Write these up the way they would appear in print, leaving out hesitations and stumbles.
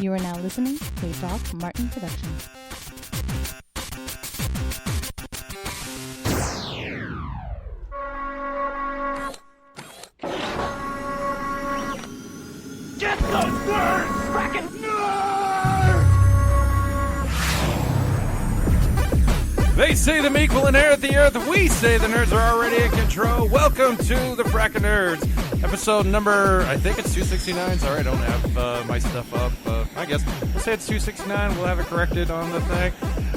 You are now listening to a Doc Martin production. Get those nerds! Frackin' nerds! They say them equal inherit the earth. We say the nerds are already in control. Welcome to the Frackin' Nerds. Episode number, I think it's 269. Sorry, I don't have my stuff up. I guess we'll say it's 269. We'll have it corrected on the thing.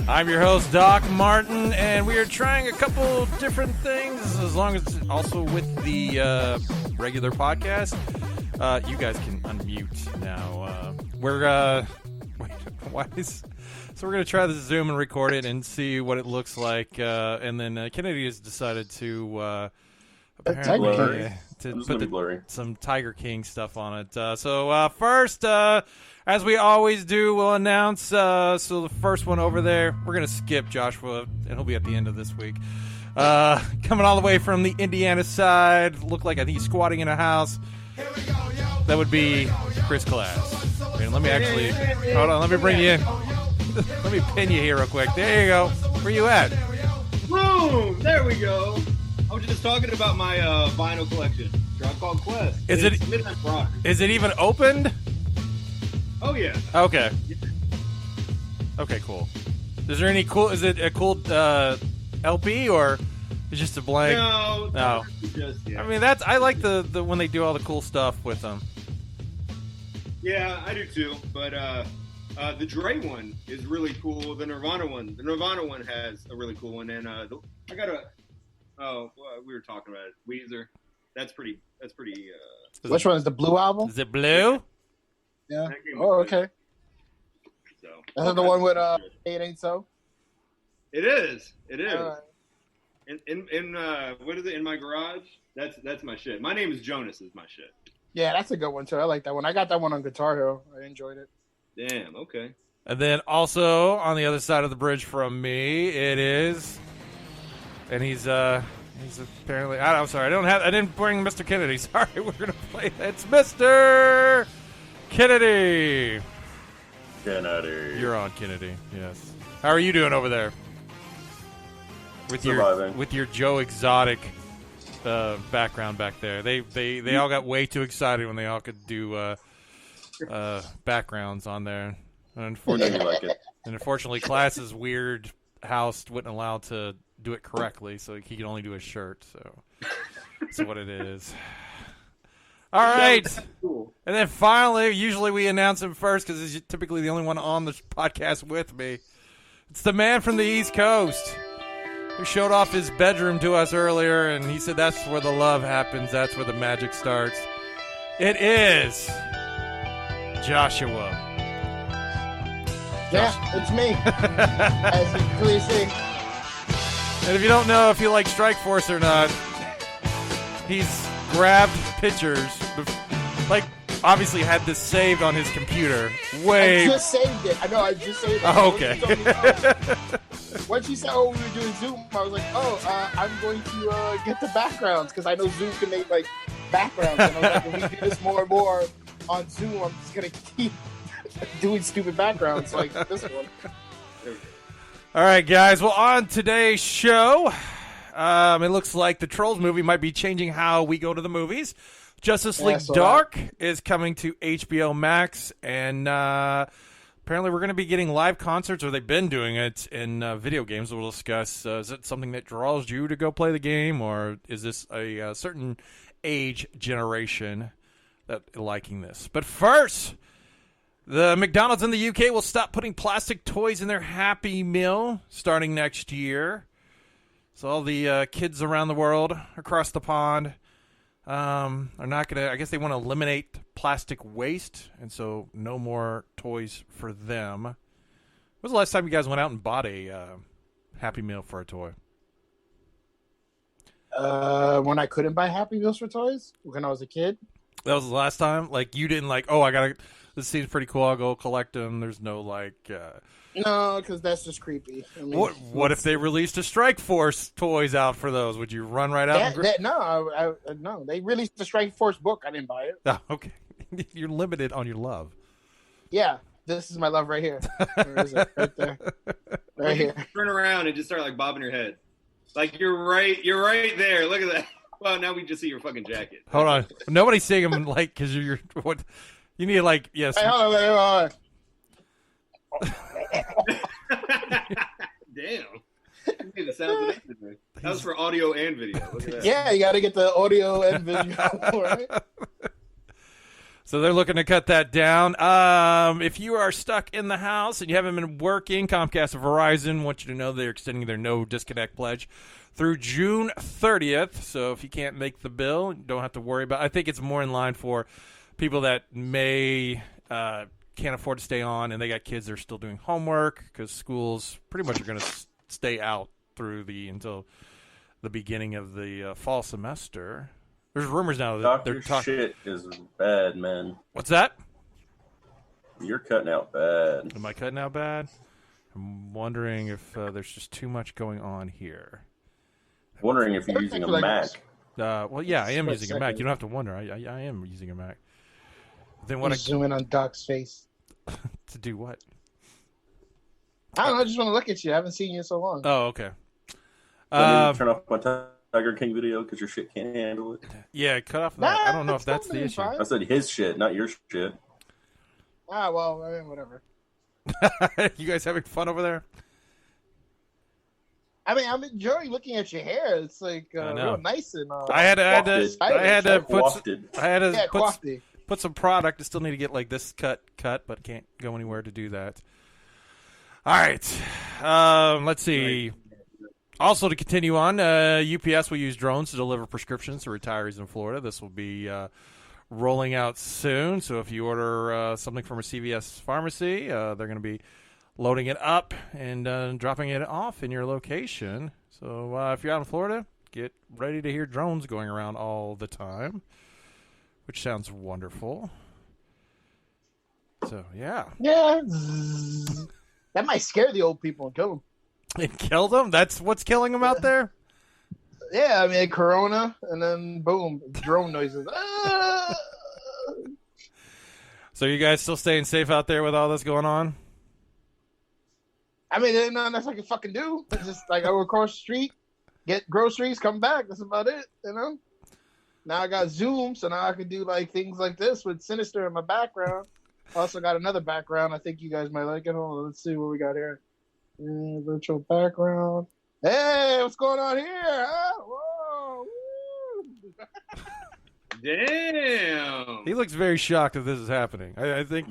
I'm your host, Doc Martin, and we are trying a couple different things, as long as it's also with the regular podcast. You guys can unmute now. So we're going to try this Zoom and record it and see what it looks like. And then Kennedy has decided to apparently to put some Tiger King stuff on it. So first, as we always do, we'll announce. So the first one over there, we're going to skip Joshua, and he'll be at the end of this week. Coming all the way from the Indiana side, look like I think he's squatting in a house. That would be Chris Class. And let me actually, hold on, let me bring you in. Let me pin you here real quick. There you go. Where you at? Boom! There we go. I was just talking about my vinyl collection. Drop called Quest. Is it even opened? Oh yeah. Okay. Okay, cool. Is there any cool? Is it a cool LP or it's just a blank? No. Just, yeah. I mean, I like the when they do all the cool stuff with them. Yeah, I do too. But the Dre one is really cool. The Nirvana one has a really cool one, and I got a. Oh, well, we were talking about it. Weezer. That's pretty. Which one is the Blue album? Is it blue? Yeah. Oh, okay. So That's the one with It Ain't So. It is. Right. In what is it? In my garage. That's my shit. My Name is Jonas is my shit. Yeah, that's a good one too. I like that one. I got that one on Guitar Hero. I enjoyed it. Damn. Okay. And then also on the other side of the bridge from me, it is, and he's apparently. I'm sorry. I didn't bring Mr. Kennedy. Sorry, we're gonna play. It's Mr. Kennedy. Kennedy. You're on, Kennedy. Yes. How are you doing over there? With your Joe Exotic background back there. They all got way too excited when they all could do backgrounds on there. Unfortunately, Class's weird house wouldn't allow to do it correctly, so he can only do a shirt. So that's what it is. All right. Cool. And then finally, usually we announce him first because he's typically the only one on the podcast with me. It's the man from the East Coast who showed off his bedroom to us earlier, and he said that's where the love happens. That's where the magic starts. It is Joshua. Yeah, it's me. As you can clearly see. And if you don't know if you like Strike Force or not, he's grabbed pictures, like obviously had this saved on his computer. I just saved it. I know, I just saved it. Oh, okay. Once you said, we were doing Zoom, I was like, I'm going to get the backgrounds, because I know Zoom can make, like, backgrounds. And I was like, if we do this more and more on Zoom, I'm just going to keep doing stupid backgrounds like this one. All right, guys. Well, on today's show, it looks like the Trolls movie might be changing how we go to the movies. Justice League Dark is coming to HBO Max, and apparently we're going to be getting live concerts, or they've been doing it in video games. We'll discuss, is it something that draws you to go play the game, or is this a certain age generation that liking this? But first, the McDonald's in the UK will stop putting plastic toys in their Happy Meal starting next year. So all the kids around the world, across the pond, are not going to, I guess they want to eliminate plastic waste, and so no more toys for them. When was the last time you guys went out and bought a Happy Meal for a toy? When I couldn't buy Happy Meals for toys? When I was a kid? That was the last time? Like, you didn't this seems pretty cool, I'll go collect them. There's no, No, because that's just creepy. I mean, what if they released a Strike Force toys out for those? Would you run right out? No, they released the Strike Force book. I didn't buy it. Oh, okay. You're limited on your love. Yeah, This is my love right here. Where is it? Right there. Right here. Turn around and just start like bobbing your head. Like you're right there. Look at that. Well, now we just see your fucking jacket. Hold on. Nobody's seeing him like because you're what you need like yes. Hey, hold on. Damn. You made the sounds of that. That was for audio and video. Look at that. Yeah, you got to get the audio and video, right? So they're looking to cut that down. If you are stuck in the house and you haven't been working, Comcast and Verizon want you to know they're extending their no disconnect pledge through June 30th. So if you can't make the bill, you don't have to worry about it. I think it's more in line for people that may can't afford to stay on and they got kids that are still doing homework because schools pretty much are going to stay out through until the beginning of the fall semester. There's rumors now that they're talking. Shit is bad, man. What's that? You're cutting out bad. Am I cutting out bad? I'm wondering if there's just too much going on here. Wondering if you're using a Mac. Well, yeah, I am using a Mac. You don't have to wonder. I am using a Mac. Then what? Zoom in on Doc's face. To do what? I don't know. I just want to look at you. I haven't seen you in so long. Oh, okay. Turn off my Tiger King video because your shit can't handle it. Yeah, cut off that. I don't know if that's the issue. I said his shit, not your shit. Well, I mean, whatever. You guys having fun over there? I mean, I'm enjoying looking at your hair. It's like real nice and. I had to put some product. I still need to get like this cut, but can't go anywhere to do that. All right, let's see. Also, to continue on, UPS will use drones to deliver prescriptions to retirees in Florida. This will be rolling out soon. So if you order something from a CVS pharmacy, they're going to be loading it up and dropping it off in your location. So if you're out in Florida, get ready to hear drones going around all the time, which sounds wonderful. So, yeah. Yeah. That might scare the old people and kill them. It killed them? That's what's killing them out there? Yeah, I mean, Corona, and then boom, drone noises. So you guys still staying safe out there with all this going on? I mean, there's nothing else I can fucking do. It's just like I go across the street, get groceries, come back. That's about it, you know? Now I got Zoom, so now I can do like things like this with Sinister in my background. Also got another background. I think you guys might like it. Hold on, let's see what we got here. Virtual background. Hey, what's going on here? Huh? Whoa. Damn. He looks very shocked that this is happening. I think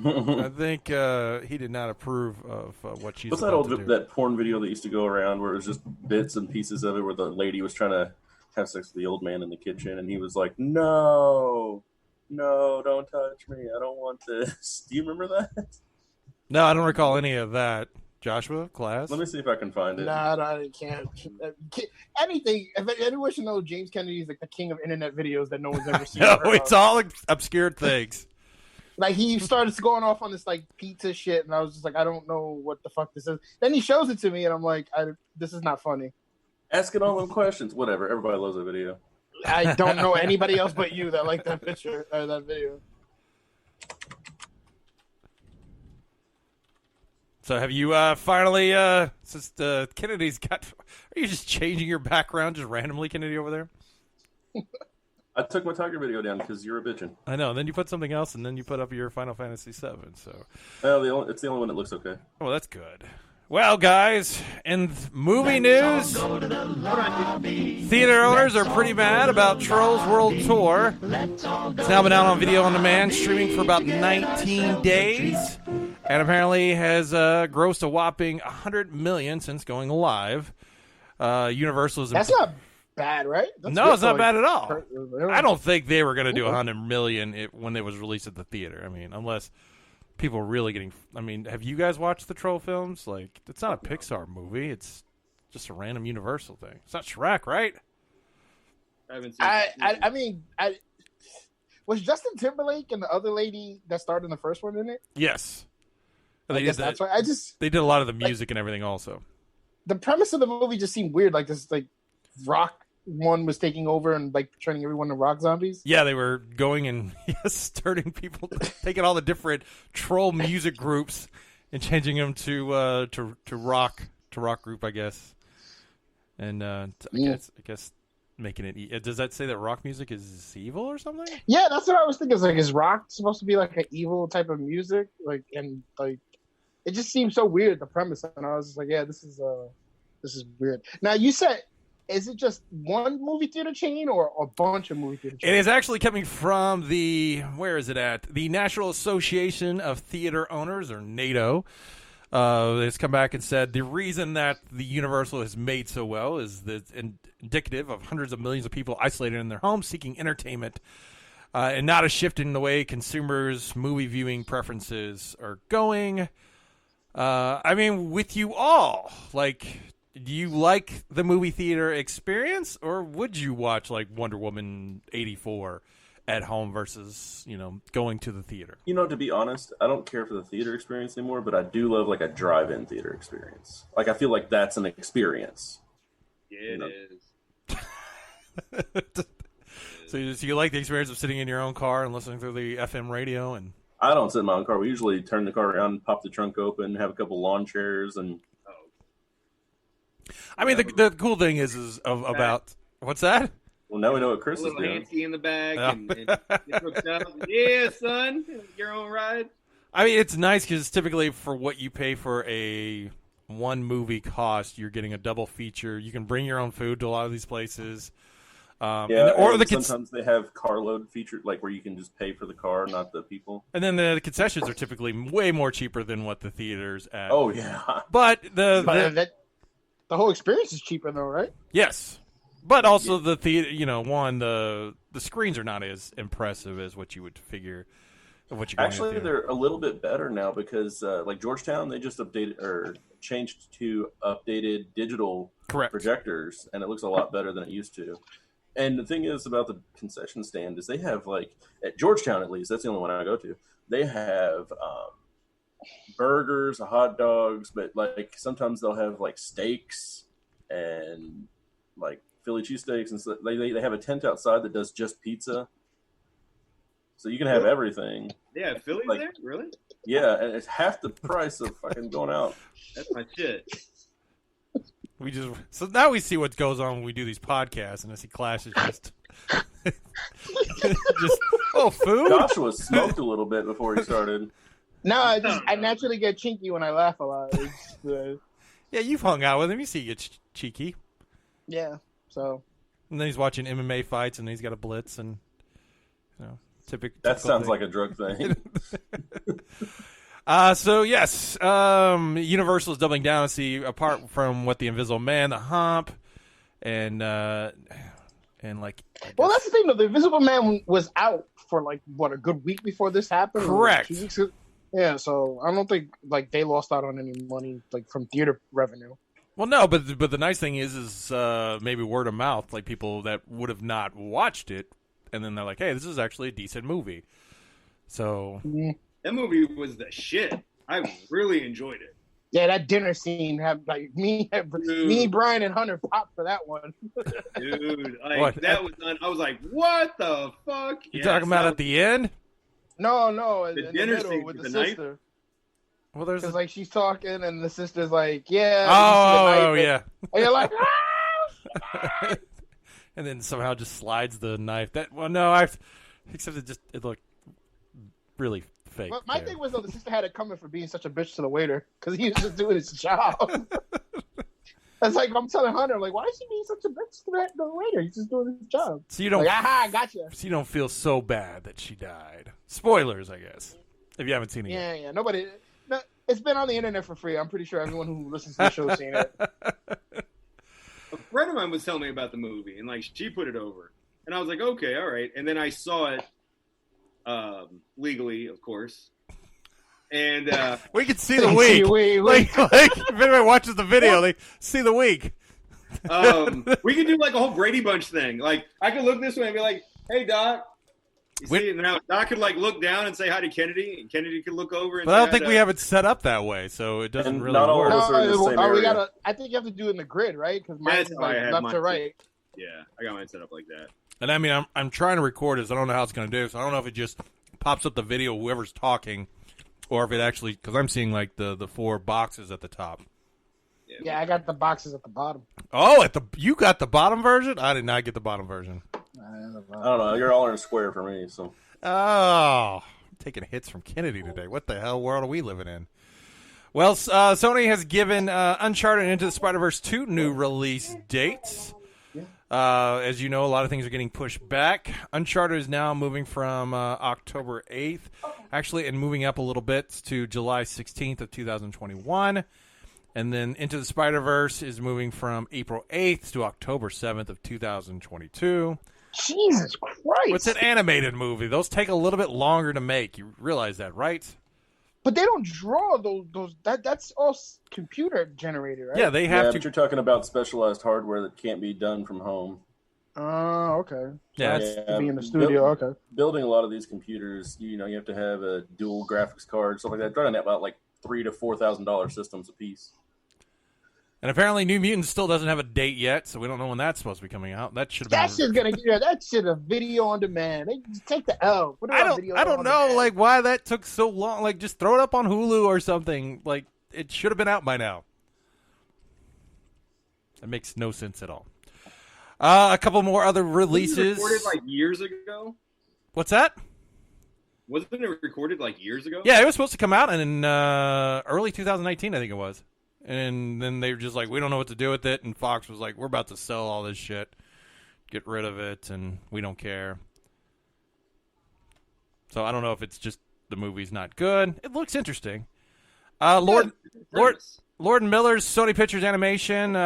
he did not approve of what she's. What's that that porn video that used to go around where it was just bits and pieces of it, where the lady was trying to have sex with the old man in the kitchen, and he was like, "No, don't touch me. I don't want this." Do you remember that? No, I don't recall any of that. Joshua, class. Let me see if I can find it. Nah, I can't. Anything. If anyone should know, James Kennedy is like the king of internet videos that no one's ever seen. No, it's all obscure things. Like he started going off on this like pizza shit, and I was just like, I don't know what the fuck this is. Then he shows it to me, and I'm like, this is not funny. Asking all them questions, whatever. Everybody loves that video. I don't know anybody else but you that liked that picture or that video. So have you finally, since Kennedy's got, are you just changing your background just randomly, Kennedy, over there? I took my Tiger video down because you're a bitchin'. I know. Then you put something else, and then you put up your Final Fantasy VII. So, well, it's the only one that looks okay. Oh, that's good. Well, guys, in movie news, theater owners are pretty mad about Trolls World Tour. It's now been out on video on demand, streaming for about 19 days, and apparently has grossed a whopping $100 million since going live. Universal is. That's not bad, right? No, it's not bad at all. I don't think they were going to do $100 million when it was released at the theater. I mean, unless people really getting. I mean, have you guys watched the Troll films? Like, it's not a Pixar movie. It's just a random Universal thing. It's not Shrek, right? I haven't seen. I mean, was Justin Timberlake and the other lady that starred in the first one in it? Yes. I guess that's why. They did a lot of the music and everything also. The premise of the movie just seemed weird, like this, like rock one was taking over and like turning everyone into rock zombies? Yeah, they were going and starting people, taking all the different troll music groups and changing them to rock group, I guess. And I guess making it. Does that say that rock music is evil or something? Yeah, that's what I was thinking. It's like, is rock supposed to be like an evil type of music? Like, and like, it just seems so weird, the premise. And I was just like, yeah, this is weird. Now you said, is it just one movie theater chain or a bunch of movie theater chains? It is actually coming from where is it at? The National Association of Theater Owners, or NATO. It's come back and said the reason that the Universal has made so well is that indicative of hundreds of millions of people isolated in their homes seeking entertainment, and not a shift in the way consumers' movie viewing preferences are going. I mean, with you all, like, do you like the movie theater experience, or would you watch like Wonder Woman 84 at home versus, going to the theater? To be honest, I don't care for the theater experience anymore, but I do love like a drive-in theater experience. Like, I feel like that's an experience. Yeah, it is. So you like the experience of sitting in your own car and listening through the FM radio? And I don't sit in my own car. We usually turn the car around, pop the trunk open, have a couple lawn chairs, and. I mean, the cool thing is about what's that? Well, now we know what Chris a is little doing. handsy in the back, and get hooked up. Yeah, son, your own ride. I mean, it's nice because typically for what you pay for a one movie cost, you're getting a double feature. You can bring your own food to a lot of these places. Sometimes they have carload feature, like where you can just pay for the car, not the people. And then the concessions are typically way more cheaper than what the theaters at. Oh yeah, but the whole experience is cheaper though, right? Yes, but also the theater. The screens are not as impressive as what you would figure. Of what you're actually, they're a little bit better now because, like Georgetown, they just updated or changed to updated digital projectors, and it looks a lot better than it used to. And the thing is about the concession stand is they have, like, at Georgetown at least, that's the only one I go to, they have burgers, hot dogs, but, like, sometimes they'll have, like, steaks and, like, Philly cheesesteaks. And so they have a tent outside that does just pizza. So you can have everything. Yeah, Philly's there? Really? Yeah, and it's half the price of fucking going out. That's my shit. So now we see what goes on when we do these podcasts, and I see Clash is just food. Joshua smoked a little bit before he started. No, I naturally get chinky when I laugh a lot. Yeah, you've hung out with him. You see he gets cheeky. Yeah, so. And then he's watching MMA fights, and he's got a blitz, and that sounds like a drug thing. So yes, Universal is doubling down. See, apart from what the Invisible Man, the Hump, and like. Well, that's the thing though. The Invisible Man was out for like a good week before this happened. Correct. 2 weeks. Yeah, so I don't think like they lost out on any money like from theater revenue. Well, no, but the nice thing is maybe word of mouth, like people that would have not watched it, and then they're like, hey, this is actually a decent movie. So. Yeah. That movie was the shit. I really enjoyed it. Yeah, that dinner scene had like me, Brian, and Hunter popped for that one. Dude, like that was done. I was like, "What the fuck?" You talking about at the end? No, the dinner scene with the sister. Knife? Well, there's because like she's talking and the sister's like, "Yeah." Oh yeah. And you're like, ah! And then somehow just slides the knife. Except it looked really fake. But my thing was though, the sister had it coming for being such a bitch to the waiter because he was just doing his job. It's like I'm telling Hunter, like, why is he being such a bitch to the waiter? He's just doing his job. So you don't, like, aha, gotcha. So you don't feel so bad that she died. Spoilers, I guess, if you haven't seen it yet. Yeah. Nobody. No, it's been on the internet for free. I'm pretty sure everyone who listens to the show has seen it. A friend of mine was telling me about the movie, and like she put it over, and I was like, okay, all right. And then I saw it. Legally, of course, and we can see the week. Like if anyone watches the video, they see the week. We can do like a whole Brady Bunch thing. Like I could look this way and be like, "Hey, Doc," you see it now. Doc could like look down and say hi to Kennedy, and Kennedy could look over. And but I don't think we have it set up that way, so it doesn't really not all work. of us are in the same area. I think you have to do it in the grid, right? Because mine is like left to right. Yeah, I got mine set up like that. And I mean, I'm trying to record this. I don't know how it's going to do. So I don't know if it just pops up the video of whoever's talking, or if it actually, because I'm seeing like the 4 boxes at the top. Yeah, I got the boxes at the bottom. Oh, you got the bottom version? I did not get the bottom version. I don't know. You're all in a square for me. So. Oh, I'm taking hits from Kennedy today. What the hell world are we living in? Well, Sony has given Uncharted and Into the Spider-Verse 2 new release dates. As you know, a lot of things are getting pushed back. Uncharted is now moving from October 8th, actually, and moving up a little bit to July 16th of 2021. And then Into the Spider-Verse is moving from April 8th to October 7th of 2022. Jesus Christ. It's an animated movie. Those take a little bit longer to make. You realize that, right? But they don't draw those. That's all computer generated, right? Yeah, they have to. But you're talking about specialized hardware that can't be done from home. Oh, okay. Yeah, to be in the studio. Okay. Building a lot of these computers, you have to have a dual graphics card, stuff like that. Running about like $3,000 to $4,000 systems a piece. And apparently, New Mutants still doesn't have a date yet, so we don't know when that's supposed to be coming out. That should have been. That shit's gonna get that shit a video on demand. They just take the L. Put it on video I don't on know, demand. like why that took so long. Like, just throw it up on Hulu or something. Like, it should have been out by now. That makes no sense at all. A couple more other releases. Wasn't it recorded like years ago? What's that? Wasn't it recorded like years ago? Yeah, it was supposed to come out in early 2019, I think it was. And then they were just like, we don't know what to do with it. And Fox was like, we're about to sell all this shit. Get rid of it, and we don't care. So I don't know if it's just the movie's not good. It looks interesting. Lord and Miller's Sony Pictures Animation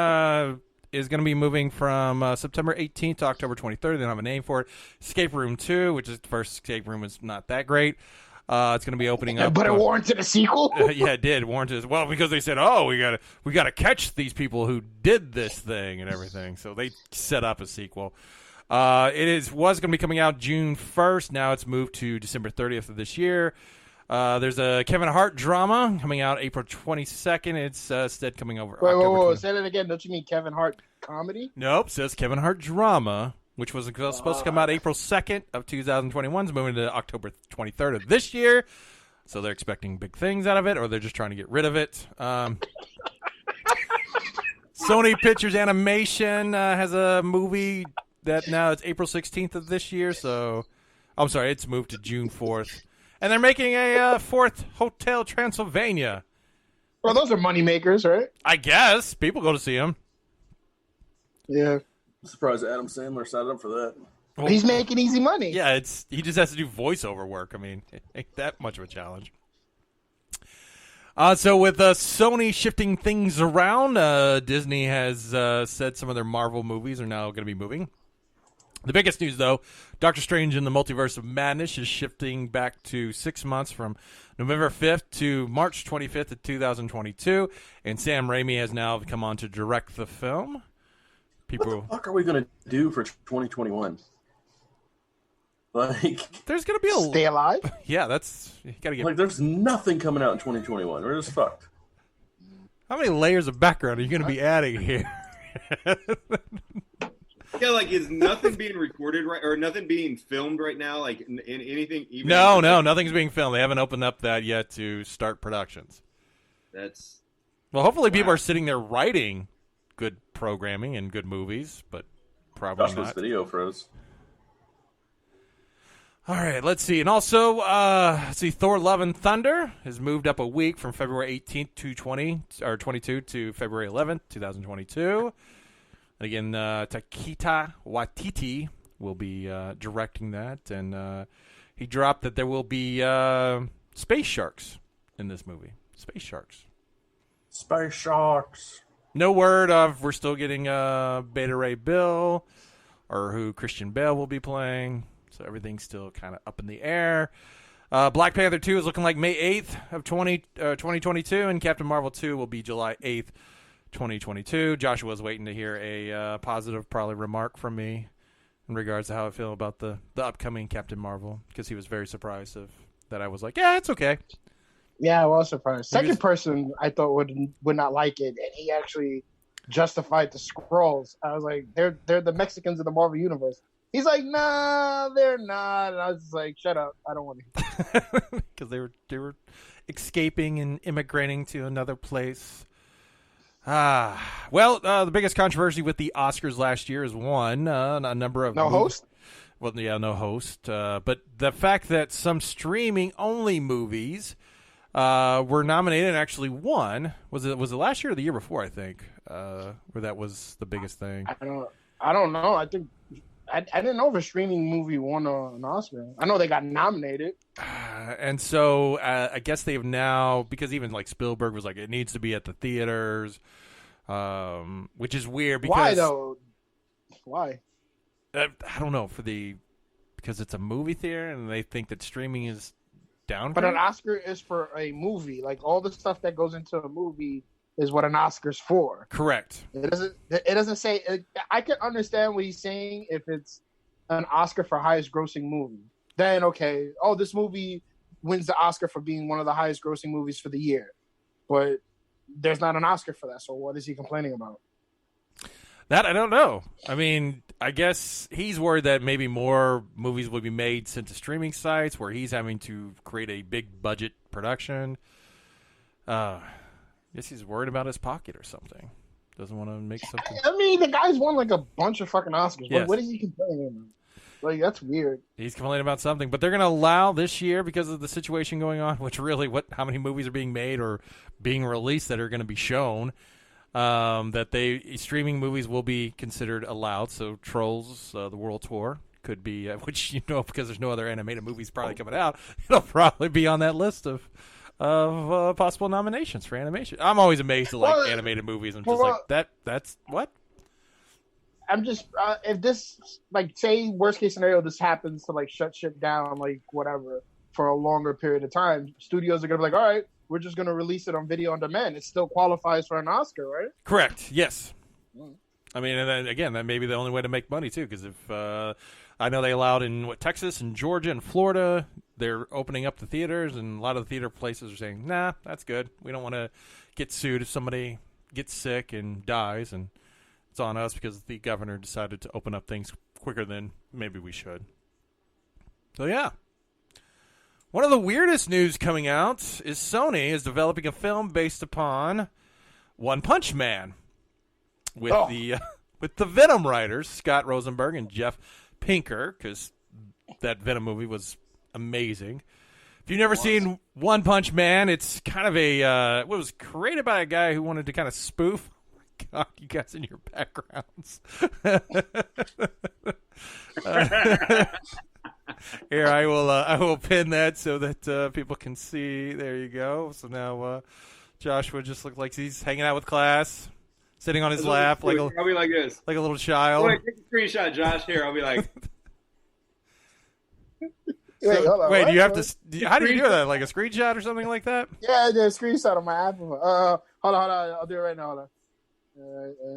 is going to be moving from September 18th to October 23rd. They don't have a name for it. Escape Room 2, which is the first Escape Room, was not that great. It's going to be opening up. But it warranted a sequel? Yeah, it did. Warranted. Well, because they said, oh, we gotta catch these people who did this thing and everything. So they set up a sequel. Was going to be coming out June 1st. Now it's moved to December 30th of this year. There's a Kevin Hart drama coming out April 22nd. It's instead coming over October 20th. Say that again. Don't you mean Kevin Hart comedy? Nope. Says Kevin Hart drama, which was supposed to come out April 2nd of 2021. It's moving to October 23rd of this year. So they're expecting big things out of it, or they're just trying to get rid of it. Sony Pictures Animation has a movie that now it's April 16th of this year. So, I'm sorry, it's moved to June 4th. And they're making a fourth Hotel Transylvania. Well, those are money makers, right? I guess. People go to see them. Yeah. I'm surprised Adam Sandler signed up for that. Well, he's making easy money. Yeah, he just has to do voiceover work. I mean, it ain't that much of a challenge. So with Sony shifting things around, Disney has said some of their Marvel movies are now going to be moving. The biggest news, though, Doctor Strange in the Multiverse of Madness is shifting back to 6 months from November 5th to March 25th of 2022, and Sam Raimi has now come on to direct the film. What the fuck are we going to do for 2021? Like, there's going to be stay alive? Yeah, you got to get... Like, there's nothing coming out in 2021. We're just fucked. How many layers of background are you going to be adding here? Yeah, like, is nothing being recorded right, or nothing being filmed right now? Like, in anything? Even No, nothing's being filmed. They haven't opened up that yet to start productions. Well, hopefully people are sitting there writing good programming and good movies, but probably Josh, not. this video froze. All right, let's see. And also, Thor: Love and Thunder has moved up a week from February 18th to 22 to February 11th, 2022. And again, Taika Waititi will be directing that, and he dropped that there will be space sharks in this movie. Space sharks. Space sharks. No word of we're still getting Beta Ray Bill or who Christian Bale will be playing. So everything's still kind of up in the air. Black Panther 2 is looking like May 8th of 2022, and Captain Marvel 2 will be July 8th, 2022. Joshua's waiting to hear a positive, probably, remark from me in regards to how I feel about the upcoming Captain Marvel, because he was very surprised that I was like, yeah, it's okay. Yeah, I was surprised. Second person I thought would not like it, and he actually justified the Skrulls. I was like, they're the Mexicans of the Marvel universe. He's like, nah, they're not. And I was just like, shut up, I don't want to. Because they were escaping and immigrating to another place. Well, the biggest controversy with the Oscars last year is one, a number of host. Well, yeah, no host. But the fact that some streaming-only movies were nominated and actually won. Was it last year or the year before? I think where that was the biggest thing. I don't know. I think I didn't know if a streaming movie won an Oscar. I know they got nominated. And so I guess they've now, because even like Spielberg was like, it needs to be at the theaters, which is weird. Because, why though? Why? I don't know, because it's a movie theater and they think that streaming is down. But an Oscar is for a movie. Like all the stuff that goes into a movie is what an Oscar's for. Correct. It doesn't say. I can understand what he's saying if it's an Oscar for highest grossing movie. Then okay, this movie wins the Oscar for being one of the highest grossing movies for the year. But there's not an Oscar for that. So what is he complaining about? That I don't know. I mean, I guess he's worried that maybe more movies will be made sent to streaming sites where he's having to create a big budget production. I guess he's worried about his pocket or something. Doesn't want to make something. I mean, the guy's won like a bunch of fucking Oscars. Yes. What is he complaining about? Like, that's weird. He's complaining about something, but they're going to allow this year because of the situation going on, which really, how many movies are being made or being released that are going to be shown, that streaming movies will be considered allowed. So Trolls, the World Tour could be, which, because there's no other animated movies probably coming out, it'll probably be on that list of possible nominations for animation. I'm always amazed at animated movies. I'm just like, that's what? I'm just if this, like, say worst case scenario, this happens to like shut shit down, like whatever, for a longer period of time, studios are gonna be like, all right, we're just gonna release it on video on demand. It still qualifies for an Oscar, right? Correct. Yes. I mean, and then again, that may be the only way to make money too, because if I know they allowed in Texas and Georgia and Florida, they're opening up the theaters, and a lot of the theater places are saying, nah, that's good. We don't want to get sued if somebody gets sick and dies, and it's on us because the governor decided to open up things quicker than maybe we should. So, yeah. One of the weirdest news coming out is Sony is developing a film based upon One Punch Man with the Venom writers, Scott Rosenberg and Jeff Pinker, because that Venom movie was amazing. If you've never seen One Punch Man, it's kind of it was created by a guy who wanted to kind of spoof. God, you guys in your backgrounds. Here, I will pin that so that people can see. There you go. So now Joshua just looks like he's hanging out with class, sitting on his lap like I'll be like this, like a little child. Wait, take a screenshot, Josh. Here, I'll be like. Wait, hold on. Wait, do you have to? How do you do that? Like a screenshot or something like that? Yeah, I did a screenshot on my Apple. Hold on. I'll do it right now. Hold on. All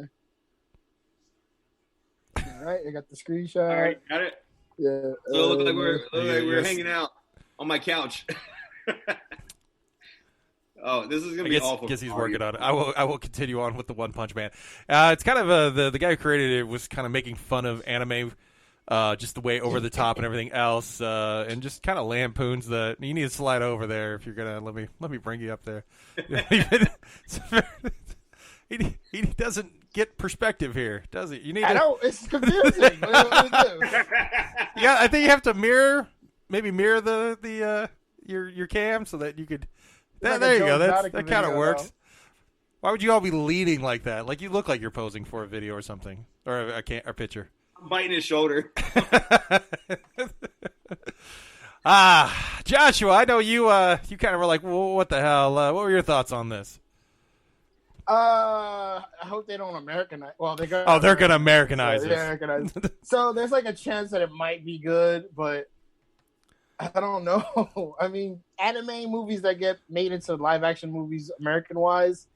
right, I got the screenshot. All right, got it. Yeah. So it looked like we're hanging out on my couch. Oh, this is gonna be awful. I guess he's working on it. I will continue on with the One Punch Man. It's kind of the guy who created it was kind of making fun of anime, just the way over the top and everything else, and just kind of lampoons the. You need to slide over there if you're gonna let me bring you up there. He doesn't get perspective here, does he? You need. I know it's confusing. What do I do? Yeah, I think you have to mirror the your cam so that you could. There you go. That kind of works. Why would you all be leaning like that? Like you look like you're posing for a video or something, or a picture. I'm biting his shoulder. Joshua, I know you kind of were like, well, what the hell? What were your thoughts on this? I hope they don't Americanize. Well, they're gonna Americanize it. Yeah, Americanize. So there's like a chance that it might be good, but I don't know. I mean, anime movies that get made into live action movies, American wise,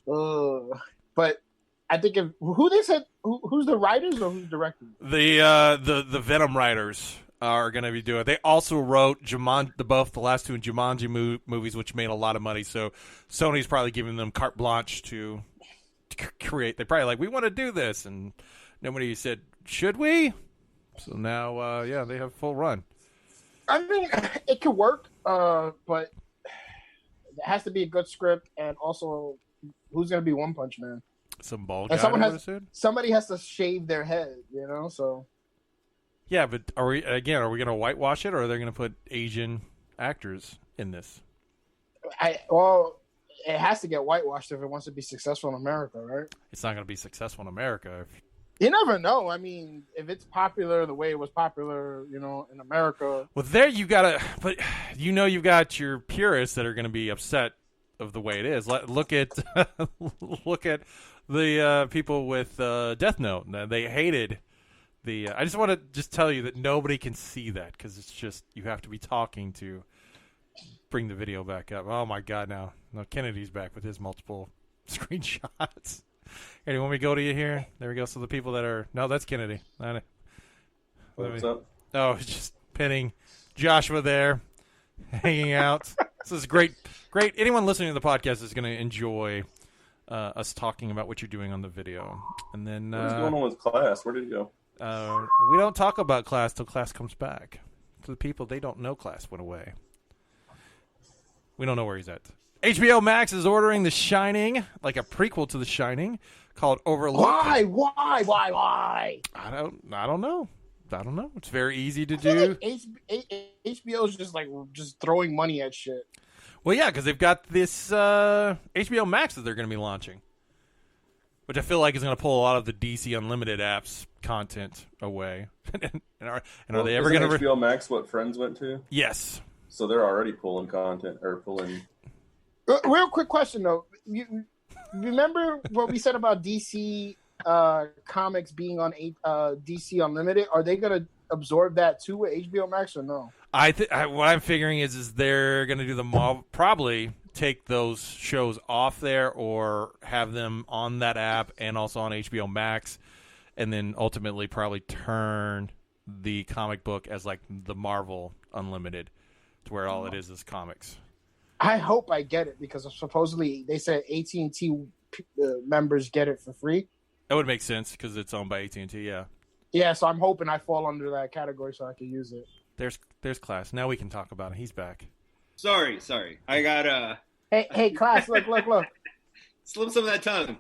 but I think who's the writers or who's directing? The Venom writers are going to be doing it. They also wrote the last two Jumanji movies, which made a lot of money. So Sony's probably giving them carte blanche to create. They probably like, we want to do this, and nobody said, should we? So now, they have full run. I mean, it could work, but it has to be a good script, and also, who's gonna be One Punch Man? Some bald And guy. somebody has to shave their head, So yeah, but are we gonna whitewash it, or are they gonna put Asian actors in this? It has to get whitewashed if it wants to be successful in America, right? It's not gonna be successful in America. You never know. I mean, if it's popular the way it was popular, in America. Well, there you gotta, but you've got your purists that are gonna be upset of the way it is. Look at the people with Death Note. They hated the. I just want to tell you that nobody can see that because it's just you have to be talking to bring the video back up. Oh my God! Now Kennedy's back with his multiple screenshots. Hey, want me to go to you here? There we go. So the people that are that's Kennedy. What's up? Oh, it's just pinning Joshua there, hanging out. This is great. Great. Anyone listening to the podcast is going to enjoy us talking about what you're doing on the video. And then what's going on with Class? Where did he go? We don't talk about Class till Class comes back. To the people, they don't know Class went away. We don't know where he's at. HBO Max is ordering The Shining, like a prequel to The Shining, called Overlook. Why? I don't know. It's very easy to I feel do. like HBO is just throwing money at shit. Well, yeah, because they've got this HBO Max that they're going to be launching, which I feel like is going to pull a lot of the DC Unlimited apps content away. and are they ever going to HBO Max what Friends went to? Yes. So they're already pulling content or pulling. Real quick question though, you remember what we said about DC comics being on DC Unlimited? Are they going to absorb that too with HBO Max or no? What I'm figuring is they're going to do probably take those shows off there or have them on that app and also on HBO Max, and then ultimately probably turn the comic book as like the Marvel Unlimited, to where all it is comics. I hope I get it because supposedly they said AT&T members get it for free. That would make sense because it's owned by AT&T. Yeah. Yeah, so I'm hoping I fall under that category so I can use it. There's Class. Now we can talk about it. He's back. Sorry. I got Hey, Class, look. Slip some of that tongue.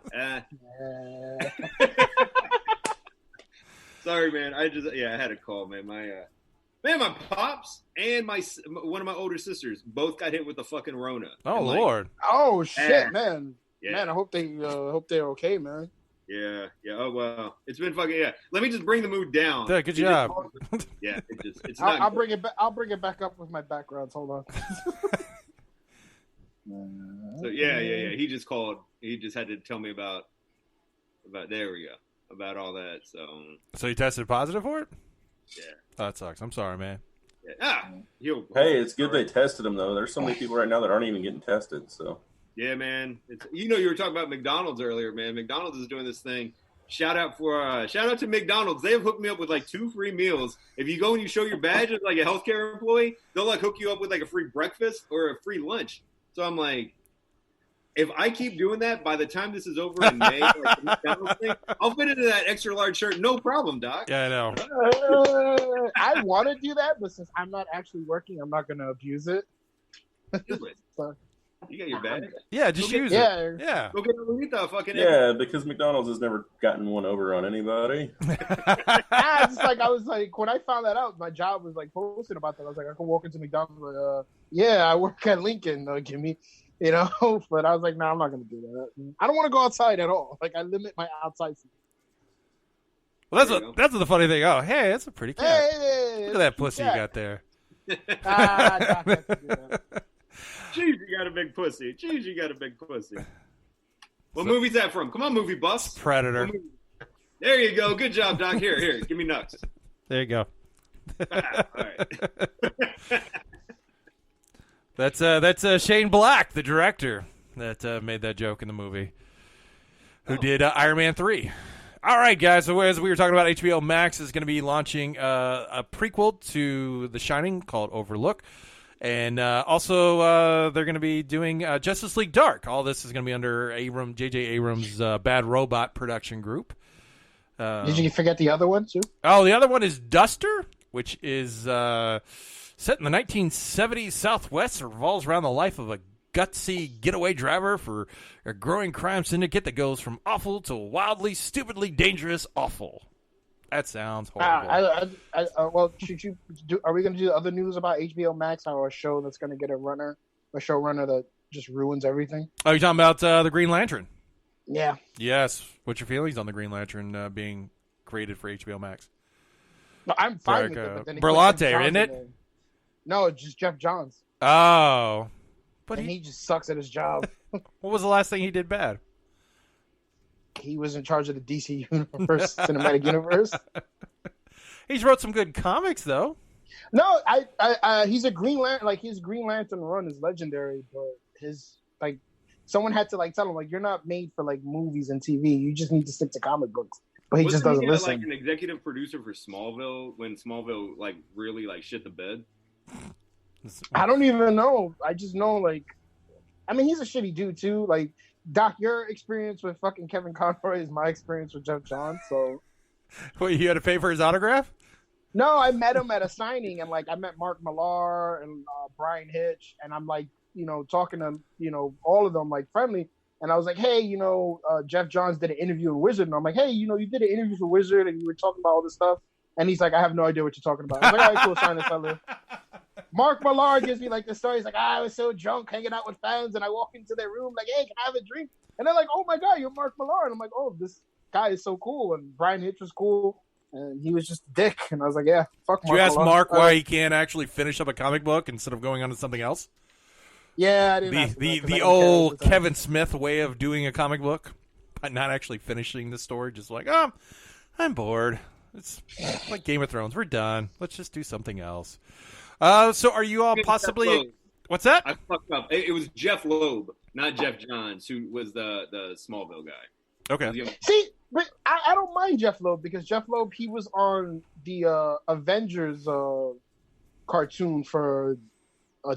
Sorry, man. I had a call, man. My pops and one of my older sisters both got hit with the fucking Rona. Oh, Lord. Oh shit, man. Yeah. Man, I hope they're okay, man. Yeah. Oh well, it's been fucking Let me just bring the mood down. Yeah, good job. It's not. I'll bring it back. I'll bring it back up with my backgrounds. Hold on. So yeah. He just called. He just had to tell me about. There we go. About all that. So you tested positive for it? Yeah. Oh, that sucks. I'm sorry, man. Yeah. Hey, it's good they tested him though. There's so many people right now that aren't even getting tested. So. Yeah, man. You were talking about McDonald's earlier, man. McDonald's is doing this thing. Shout out to McDonald's. They have hooked me up with like 2 free meals. If you go and you show your badge as like a healthcare employee, they'll like hook you up with like a free breakfast or a free lunch. So I'm like, if I keep doing that, by the time this is over in May, like the McDonald's thing, I'll fit into that extra large shirt. No problem, Doc. Yeah, I know. I want to do that, but since I'm not actually working, I'm not going to abuse it. Do it. You got your badge? Yeah, just use it. Yeah. Go get a fucking because McDonald's has never gotten one over on anybody. It's like I was like, when I found that out, my job was like posting about that. I was like, I can walk into McDonald's, I work at Lincoln. Give me, but I was like, no, I'm not going to do that. I don't want to go outside at all. Like I limit my outside food. Well, that's the funny thing. Oh, hey, that's a pretty cat. Hey, look at that pussy you got there. Jeez, you got a big pussy. What movie's that from? Come on, movie buffs. Predator. There you go. Good job, Doc. Here. Give me nuts. There you go. All right. That's Shane Black, the director that made that joke in the movie, who did Iron Man 3. All right, guys. So as we were talking about, HBO Max is going to be launching a prequel to The Shining called Overlook. And also, they're going to be doing Justice League Dark. All this is going to be under JJ Abrams' Bad Robot production group. Did you forget the other one, too? Oh, the other one is Duster, which is set in the 1970s Southwest. It revolves around the life of a gutsy getaway driver for a growing crime syndicate that goes from awful to wildly, stupidly dangerous awful. That sounds horrible. Well, should you do? Are we going to do other news about HBO Max or a show that's going to get a showrunner that just ruins everything? Oh, you're talking about the Green Lantern? Yeah. Yes. What's your feelings on the Green Lantern being created for HBO Max? No, I'm fine with it. But then Berlanti, isn't it? No, just Jeff Johns. Oh. But he just sucks at his job. What was the last thing he did bad? He was in charge of the DC universe, cinematic universe. He's wrote some good comics, though. No, he's a Green Lantern. Like, his Green Lantern run is legendary, but his, like, someone had to, like, tell him, like, you're not made for, like, movies and TV. You just need to stick to comic books. But he just doesn't listen. Like, an executive producer for Smallville when Smallville, like, really, like, shit the bed? I don't even know. I just know, like, I mean, he's a shitty dude, too. Like, Doc, your experience with fucking Kevin Conroy is my experience with Jeff Johns, so... Wait, you had to pay for his autograph? No, I met him at a signing, and, like, I met Mark Millar and Brian Hitch, and I'm, like, you know, talking to, you know, all of them, like, friendly, and I was like, hey, you know, Jeff Johns did an interview with Wizard, and I'm like, hey, you know, you did an interview for Wizard, and you were talking about all this stuff, and he's like, I have no idea what you're talking about. I was like, all right, cool, sign this, fella. Mark Millar gives me, like, the story. He's like, I was so drunk hanging out with fans, and I walk into their room, like, hey, can I have a drink? And they're like, oh, my God, you're Mark Millar. And I'm like, oh, this guy is so cool. And Brian Hitch was cool, and he was just a dick. And I was like, yeah, fuck Mark Did you ask Millar. Mark why he can't actually finish up a comic book instead of going on to something else? Yeah, I didn't ask him the old Kevin Smith way of doing a comic book, but not actually finishing the story, just like, oh, I'm bored. It's like Game of Thrones. We're done. Let's just do something else. So are you all possibly... What's that? I fucked up. It was Jeff Loeb, not Jeff Johns, who was the Smallville guy. Okay. See, but I don't mind Jeff Loeb because Jeff Loeb, he was on the Avengers cartoon for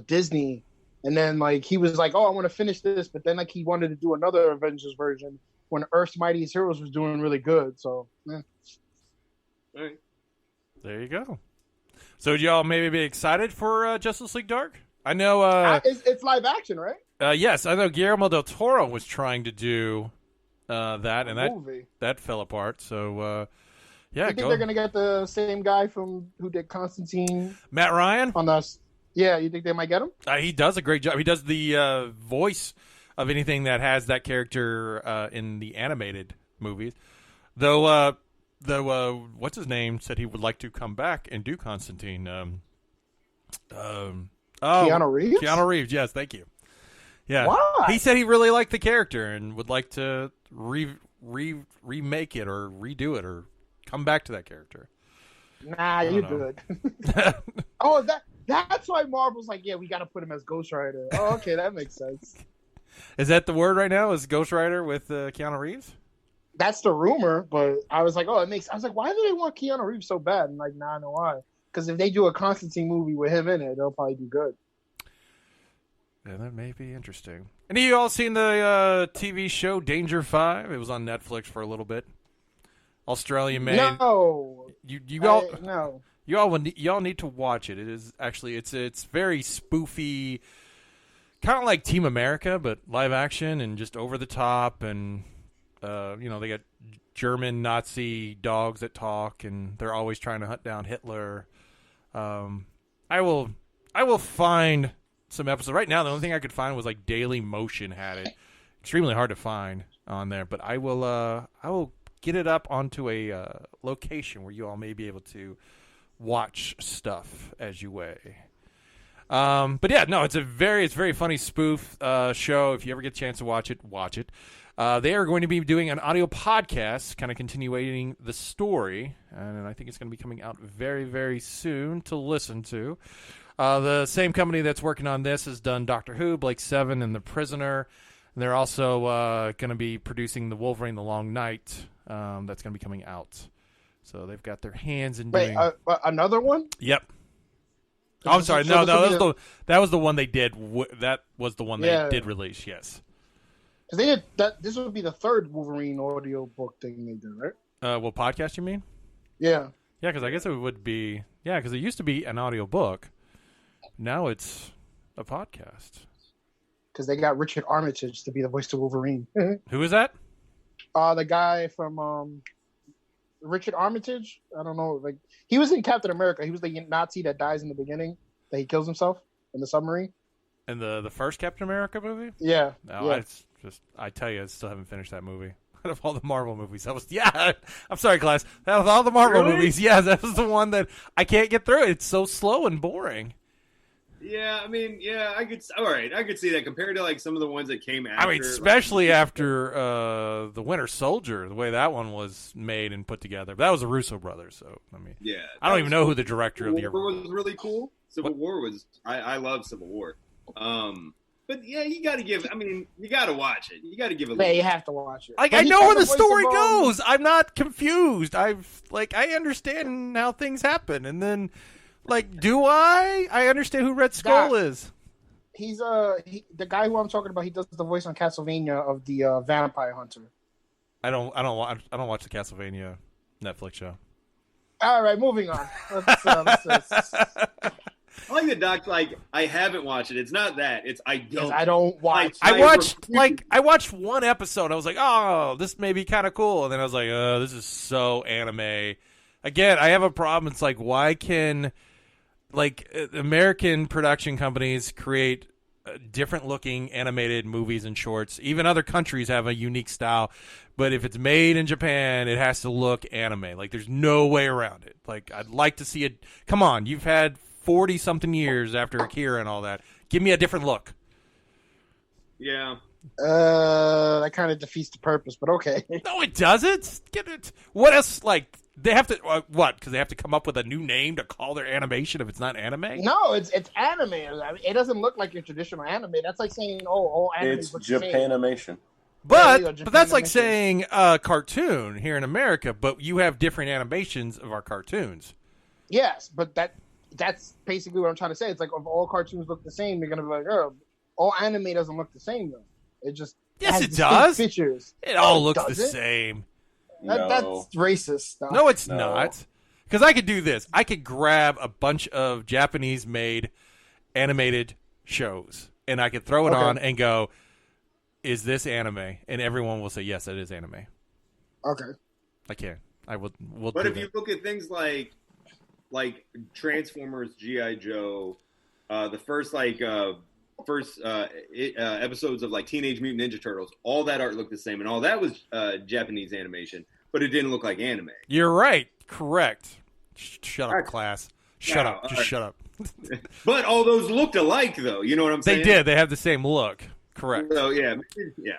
Disney. And then, like, he was like, oh, I want to finish this. But then, like, he wanted to do another Avengers version when Earth's Mightiest Heroes was doing really good. So, yeah. All right. There you go. So would y'all maybe be excited for Justice League Dark? I know... it's live action, right? Yes, I know Guillermo del Toro was trying to do that, and that fell apart. So, yeah. You think they're going to get the same guy from who did Constantine? Matt Ryan? On us. Yeah, you think they might get him? He does a great job. He does the voice of anything that has that character in the animated movies. Though, what's his name said he would like to come back and do Constantine. Keanu Reeves? Keanu Reeves, yes, thank you. Yeah. Why? He said he really liked the character and would like to remake it or redo it or come back to that character. Nah, you're good. Oh, that's why Marvel's like, yeah, we got to put him as Ghost Rider. Oh, okay, that makes sense. Is that the word right now? Is Ghost Rider with Keanu Reeves? That's the rumor, but I was like, oh, it makes. I was like, why do they want Keanu Reeves so bad? And like, nah, I know why. Because if they do a Constantine movie with him in it, they'll probably do good. Yeah, that may be interesting. And you all seen the TV show Danger 5? It was on Netflix for a little bit. Australian made. No. No. Y'all need to watch it. It is actually it's very spoofy, kind of like Team America, but live action and just over the top. And they got German Nazi dogs that talk, and they're always trying to hunt down Hitler. I will find some episodes. Right now, the only thing I could find was like Daily Motion had it. Extremely hard to find on there, but I will get it up onto a location where you all may be able to watch stuff as you weigh. But yeah, no, it's very funny spoof show. If you ever get a chance to watch it, watch it. They are going to be doing an audio podcast, kind of continuing the story, and I think it's going to be coming out very, very soon to listen to. The same company that's working on this has done Doctor Who, Blake Seven, and The Prisoner. And they're also going to be producing The Wolverine: The Long Night. That's going to be coming out. So they've got their hands in doing... Wait, another one? Yep. Oh, I'm sorry. No, that was the one they did. That was the one they did release. Yes. Because they did that. This would be the third Wolverine audio book thing they did, right? What podcast you mean? Yeah. Yeah, because I guess it would be. Yeah, because it used to be an audio book. Now it's a podcast. Because they got Richard Armitage to be the voice of Wolverine. Who is that? The guy from Richard Armitage. I don't know. Like he was in Captain America. He was the Nazi that dies in the beginning. That he kills himself in the submarine. In the first Captain America movie? Yeah. No, yeah. I tell you, I still haven't finished that movie. Out of all the Marvel movies, I'm sorry, class. Out of all the Marvel movies, that was the one that I can't get through. It's so slow and boring. Yeah, I mean, I could see that compared to like some of the ones that came after. I mean, especially after the Winter Soldier, the way that one was made and put together. But that was the Russo brothers, so I mean, I don't even know who the director of the Civil War was really cool. Civil War was I love Civil War. But yeah, you got to watch it. You got to give it. Yeah, you have to watch it. Like I know where the story goes. I'm not confused. I understand how things happen, and then. Like, do I? I understand who Red Skull is. He's the guy who I'm talking about. He does the voice on Castlevania of the vampire hunter. I don't watch the Castlevania Netflix show. All right, moving on. I like the doc. Like, I haven't watched it. It's not that. It's I don't watch. I watched one episode. I was like, oh, this may be kind of cool, and then I was like, oh, this is so anime. Again, I have a problem. It's like, why can American production companies create different looking animated movies and shorts? Even other countries have a unique style, but if it's made in Japan, it has to look anime. Like there's no way around it. Like I'd like to see it. Come on, you've had 40 something years after Akira and all that. Give me a different look. Yeah. That kind of defeats the purpose, but okay. No, it doesn't. Get it. What else? Like they have to what? Because they have to come up with a new name to call their animation if it's not anime. No, it's anime. I mean, it doesn't look like your traditional anime. That's like saying, all anime. It's Japanimation. But that's like saying cartoon here in America. But you have different animations of our cartoons. Yes, but that's basically what I'm trying to say. It's like if all cartoons look the same, you're gonna be like, oh, all anime doesn't look the same though. It just yes, it does. Features. It all looks the same. That's racist stuff. No, it's not. Because I could do this. I could grab a bunch of Japanese-made animated shows, and I could throw it on and go, is this anime? And everyone will say, yes, it is anime. Okay. I can. I will. But if you look at things like Transformers, G.I. Joe, the first episodes of like Teenage Mutant Ninja Turtles, all that art looked the same, and all that was Japanese animation, but it didn't look like anime. You're right. Correct. Shut up, class. Shut up. Just shut up. But all those looked alike, though. You know what I'm saying? They did. They have the same look. Correct. So yeah,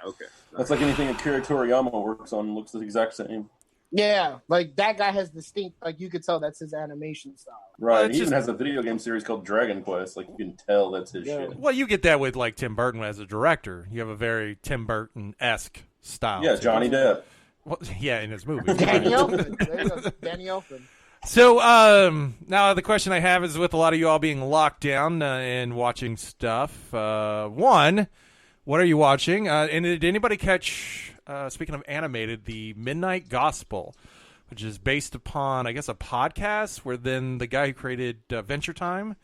okay. That's like anything Akira Toriyama works on looks the exact same. Yeah, like that guy has distinct, like you could tell that's his animation style. Right, he even has a video game series called Dragon Quest. Like you can tell that's his shit. Well, you get that with like Tim Burton as a director. You have a very Tim Burton-esque style. Yeah, Johnny Depp. Well, yeah, in his movie. Danny Elfman. There you go, Danny Elfman. So now the question I have is with a lot of you all being locked down and watching stuff. One, what are you watching? And did anybody catch? Speaking of animated, the Midnight Gospel, which is based upon, I guess, a podcast where then the guy who created Venture Time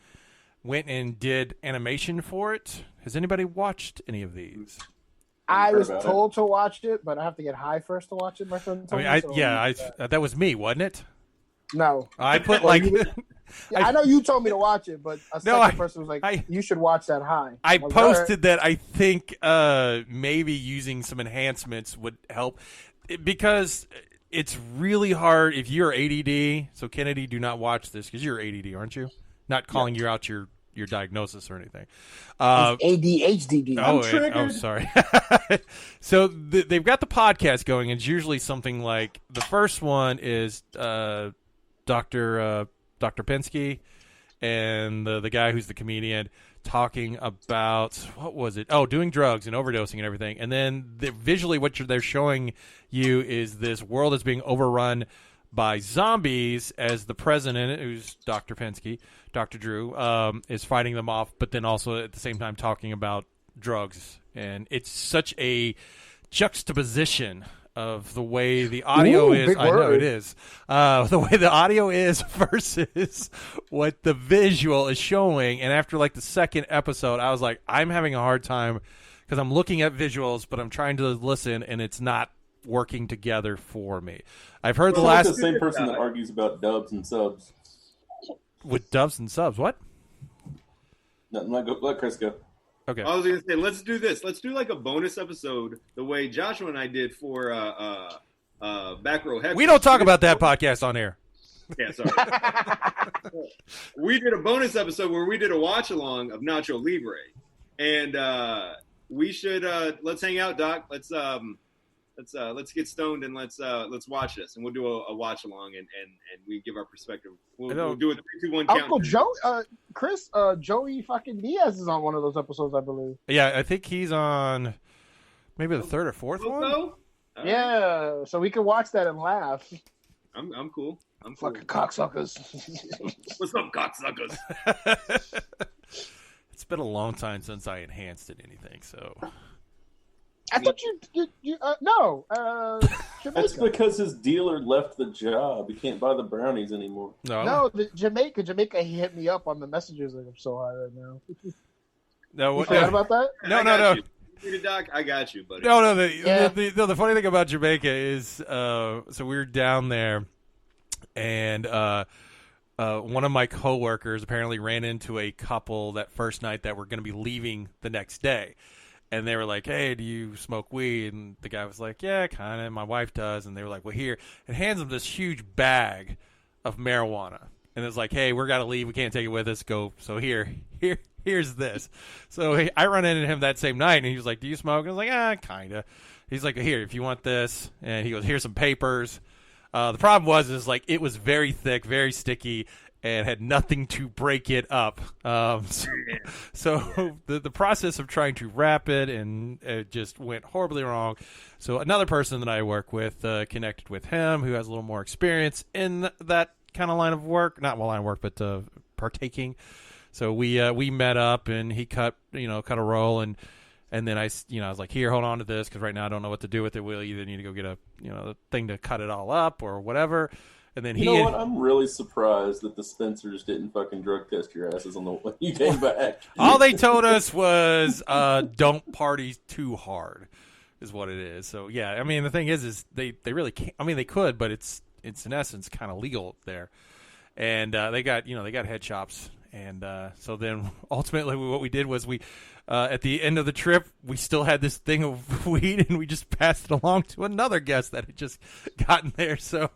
went and did animation for it. Has anybody watched any of these? I was told to watch it, but I have to get high first to watch it. My friend told me. That was me, wasn't it? No. I put like... I know you told me to watch it, but a second person was like, you should watch that high. I posted that I think maybe using some enhancements would help because it's really hard if you're ADD. So, Kennedy, do not watch this because you're ADD, aren't you? Not calling you out your diagnosis or anything. ADHD. Oh, sorry. So they've got the podcast going. It's usually something like the first one is Dr. Pensky and the guy who's the comedian talking about, what was it? Oh, doing drugs and overdosing and everything. And then visually what they're showing you is this world is being overrun by zombies as the president, who's Dr. Pensky, Dr. Drew, is fighting them off, but then also at the same time talking about drugs. And it's such a juxtaposition of the way the audio is. Big I know word. it is. The way the audio is versus what the visual is showing. And after like the second episode, I was like, I'm having a hard time because I'm looking at visuals, but I'm trying to listen, and it's not working together for me. I've heard It's the like last the same person that argues about dubs and subs. with dubs and subs. What? No, let Chris go. Okay. I was going to say, let's do this. Let's do like a bonus episode the way Joshua and I did for Back Row Heck. We don't talk about that podcast on air. Yeah, sorry. We did a bonus episode where we did a watch along of Nacho Libre, and we should let's hang out, Doc. Let's get stoned and let's watch this, and we'll do a watch along and we give our perspective. We'll do a 3, 2, 1 count. Uncle Joe, Chris, Joey fucking Diaz is on one of those episodes, I believe. Yeah, I think he's on maybe the third or fourth one. So? Yeah, so we can watch that and laugh. I'm cool. I'm cool. Fucking cocksuckers. What's up, cocksuckers? It's been a long time since I enhanced in anything, so. I thought you no. That's Jamaica. because his dealer left the job. He can't buy the brownies anymore. No, Jamaica. He hit me up on the messages. Like, I'm so high right now. No, You what, forgot about that? no. Doc, I got you, buddy. No. Yeah. The funny thing about Jamaica is, so we were down there, and one of my coworkers apparently ran into a couple that first night that were going to be leaving the next day. And they were like, hey, do you smoke weed? And the guy was like, yeah, kind of. My wife does. And they were like, well, here. And hands him this huge bag of marijuana. And it's like, hey, we're got to leave. We can't take it with us. Go. So here's this. So I run into him that same night, and he was like, do you smoke? And I was like, kind of. He's like, here, if you want this. And he goes, here's some papers. The problem was like it was very thick, very sticky, and had nothing to break it up. So the process of trying to wrap it, and it just went horribly wrong. So another person that I work with connected with him, who has a little more experience in that kind of line of work. Not line of work, but partaking. So we met up, and he cut a roll, and then I was like, here, hold on to this, because right now I don't know what to do with it. We'll either need to go get a the thing to cut it all up or whatever. And then you know what? I'm really surprised that the Spencers didn't fucking drug test your asses when you came back. All they told us was don't party too hard, is what it is. So yeah, I mean the thing is they really can't. I mean they could, but it's in essence kind of legal there. And they got head shops, and so then ultimately what we did was we. At the end of the trip, we still had this thing of weed, and we just passed it along to another guest that had just gotten there. So,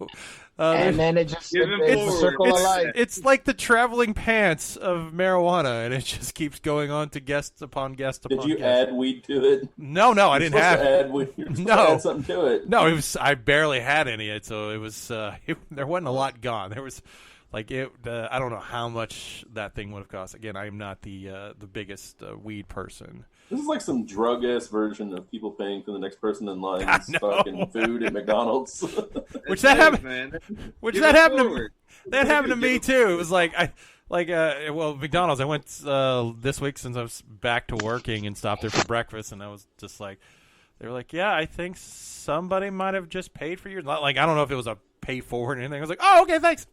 and then it's a circle of life. It's like the traveling pants of marijuana, and it just keeps going on to guest upon guest upon guest. Did you add weed to it? No, I didn't have. To add weed. No, add something to it. No, it was. I barely had any of it, so it was. There wasn't a lot gone. There was. Like it, I don't know how much that thing would have cost. Again, I am not the biggest weed person. This is like some drug-ass version of people paying for the next person in line fucking food at McDonald's. Which that happened. Man. That happened to me too. It was like McDonald's. I went this week since I was back to working and stopped there for breakfast, and I was just like, they were like, yeah, I think somebody might have just paid for your. Like I don't know if it was a pay forward or anything. I was like, oh, okay, thanks.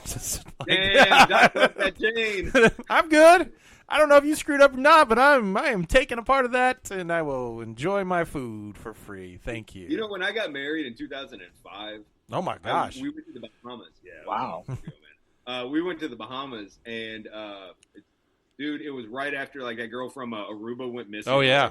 Just like, damn, Doc left that chain. I'm good. I don't know if you screwed up or not, but I am taking a part of that, and I will enjoy my food for free. Thank you. You know, when I got married in 2005. Oh my gosh. We went to the Bahamas. Yeah. Wow. We went to the Bahamas, and dude, it was right after like that girl from Aruba went missing. Oh yeah.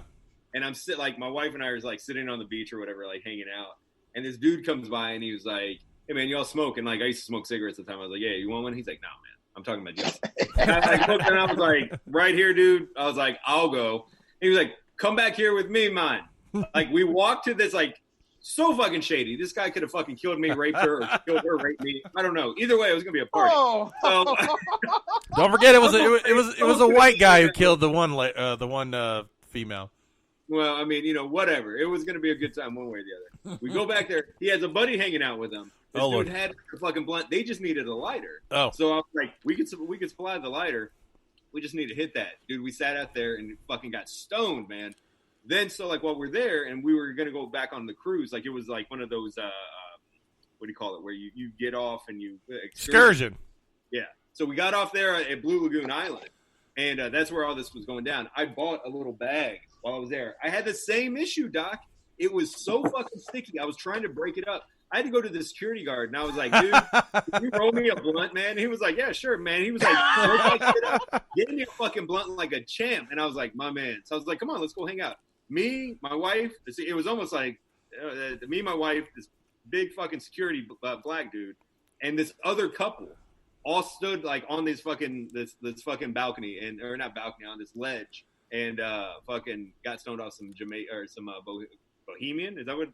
And I'm my wife and I were like sitting on the beach or whatever, like hanging out, and this dude comes by and he was like, hey man, y'all smoke? And like I used to smoke cigarettes at the time. I was like, yeah, you want one? He's like, no, man, I'm talking about Johnson. And I looked and I was like, right here, dude. I was like, I'll go. He was like, come back here with me, man. Like we walked to this like so fucking shady. This guy could have fucking killed me, raped her, or killed her, raped me. I don't know. Either way, it was gonna be a party. Oh. So, don't forget, it was a white guy who killed the one female. Well, I mean, whatever. It was going to be a good time one way or the other. We go back there. He has a buddy hanging out with him. This Oh, dude Lord. had a fucking blunt. They just needed a lighter. Oh. So I was like, we could supply the lighter. We just need to hit that. Dude, we sat out there and fucking got stoned, man. Then, so, like, while we're there and we were going to go back on the cruise, like, it was like one of those, what do you call it, where you get off and you... Excursion. Yeah. So we got off there at Blue Lagoon Island, and that's where all this was going down. I bought a little bag while I was there. I had the same issue, Doc. It was so fucking sticky. I was trying to break it up. I had to go to the security guard, and I was like, dude, can you roll me a blunt, man? And he was like, yeah, sure, man. He was like, get me a fucking blunt like a champ. And I was like, my man. So I was like, come on, let's go hang out. Me, my wife, it was almost like me, my wife, this big fucking security black dude, and this other couple all stood like on this fucking this fucking balcony or not balcony, on this ledge, and fucking got stoned off some Jamaica or some Bohemian. Is that what?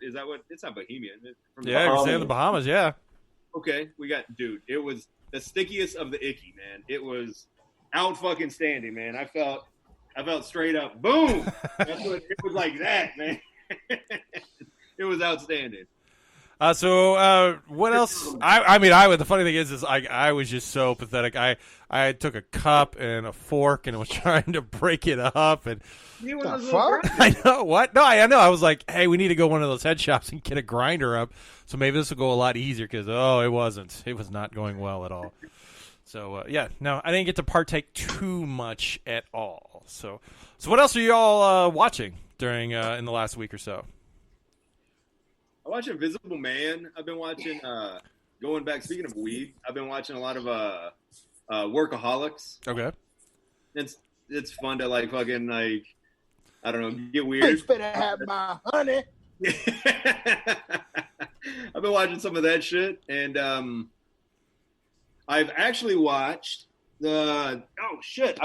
It's not Bohemian. It's from Yeah, you're saying the Bahamas. Yeah. Okay, dude. It was the stickiest of the icky, man. It was out fucking standing, man. I felt straight up boom. It was like that, man. It was outstanding. So what else? The funny thing is I was just so pathetic. I took a cup and a fork and was trying to break it up, and I know what? No, I know. I was like, hey, we need to go one of those head shops and get a grinder up. So maybe this will go a lot easier because it wasn't. It was not going well at all. So no, I didn't get to partake too much at all. So what else are you all watching during in the last week or so? I watch Invisible Man. I've been watching, going back, speaking of weed, I've been watching a lot of Workaholics. Okay. It's fun to, like, fucking, like, I don't know, get weird. Bitch better have my honey. I've been watching some of that shit, and I've actually watched I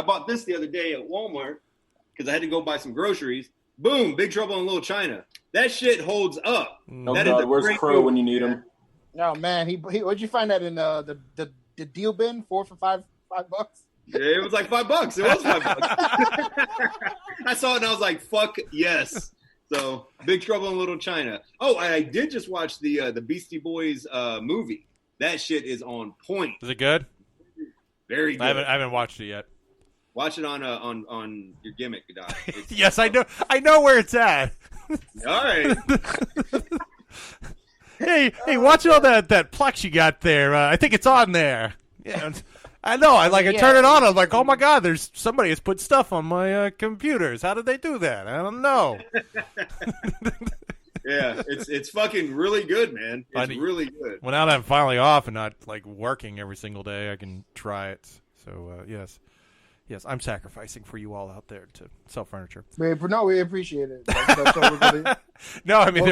bought this the other day at Walmart because I had to go buy some groceries. Boom, Big Trouble in Little China. That shit holds up. Oh, God, where's Crow when you need him? Oh, man. Where'd you find that in the deal bin? 4 for $5? Yeah, it was like $5. It was $5. I saw it and I was like, fuck yes. So, Big Trouble in Little China. Oh, I did just watch the Beastie Boys movie. That shit is on point. Is it good? Very good. I haven't watched it yet. Watch it on your gimmick, Doc. Yes, I know. I know where it's at. All right. Hey, watch all that Plex you got there. I think it's on there. Yeah, I know. I turn it on. I'm like, oh my God, there's somebody has put stuff on my computers. How did they do that? I don't know. Yeah, it's fucking really good, man. It's really good. Well, now that I'm finally off and not like working every single day, I can try it. So yes, I'm sacrificing for you all out there to sell furniture. We appreciate it. That's all we're gonna... No, I mean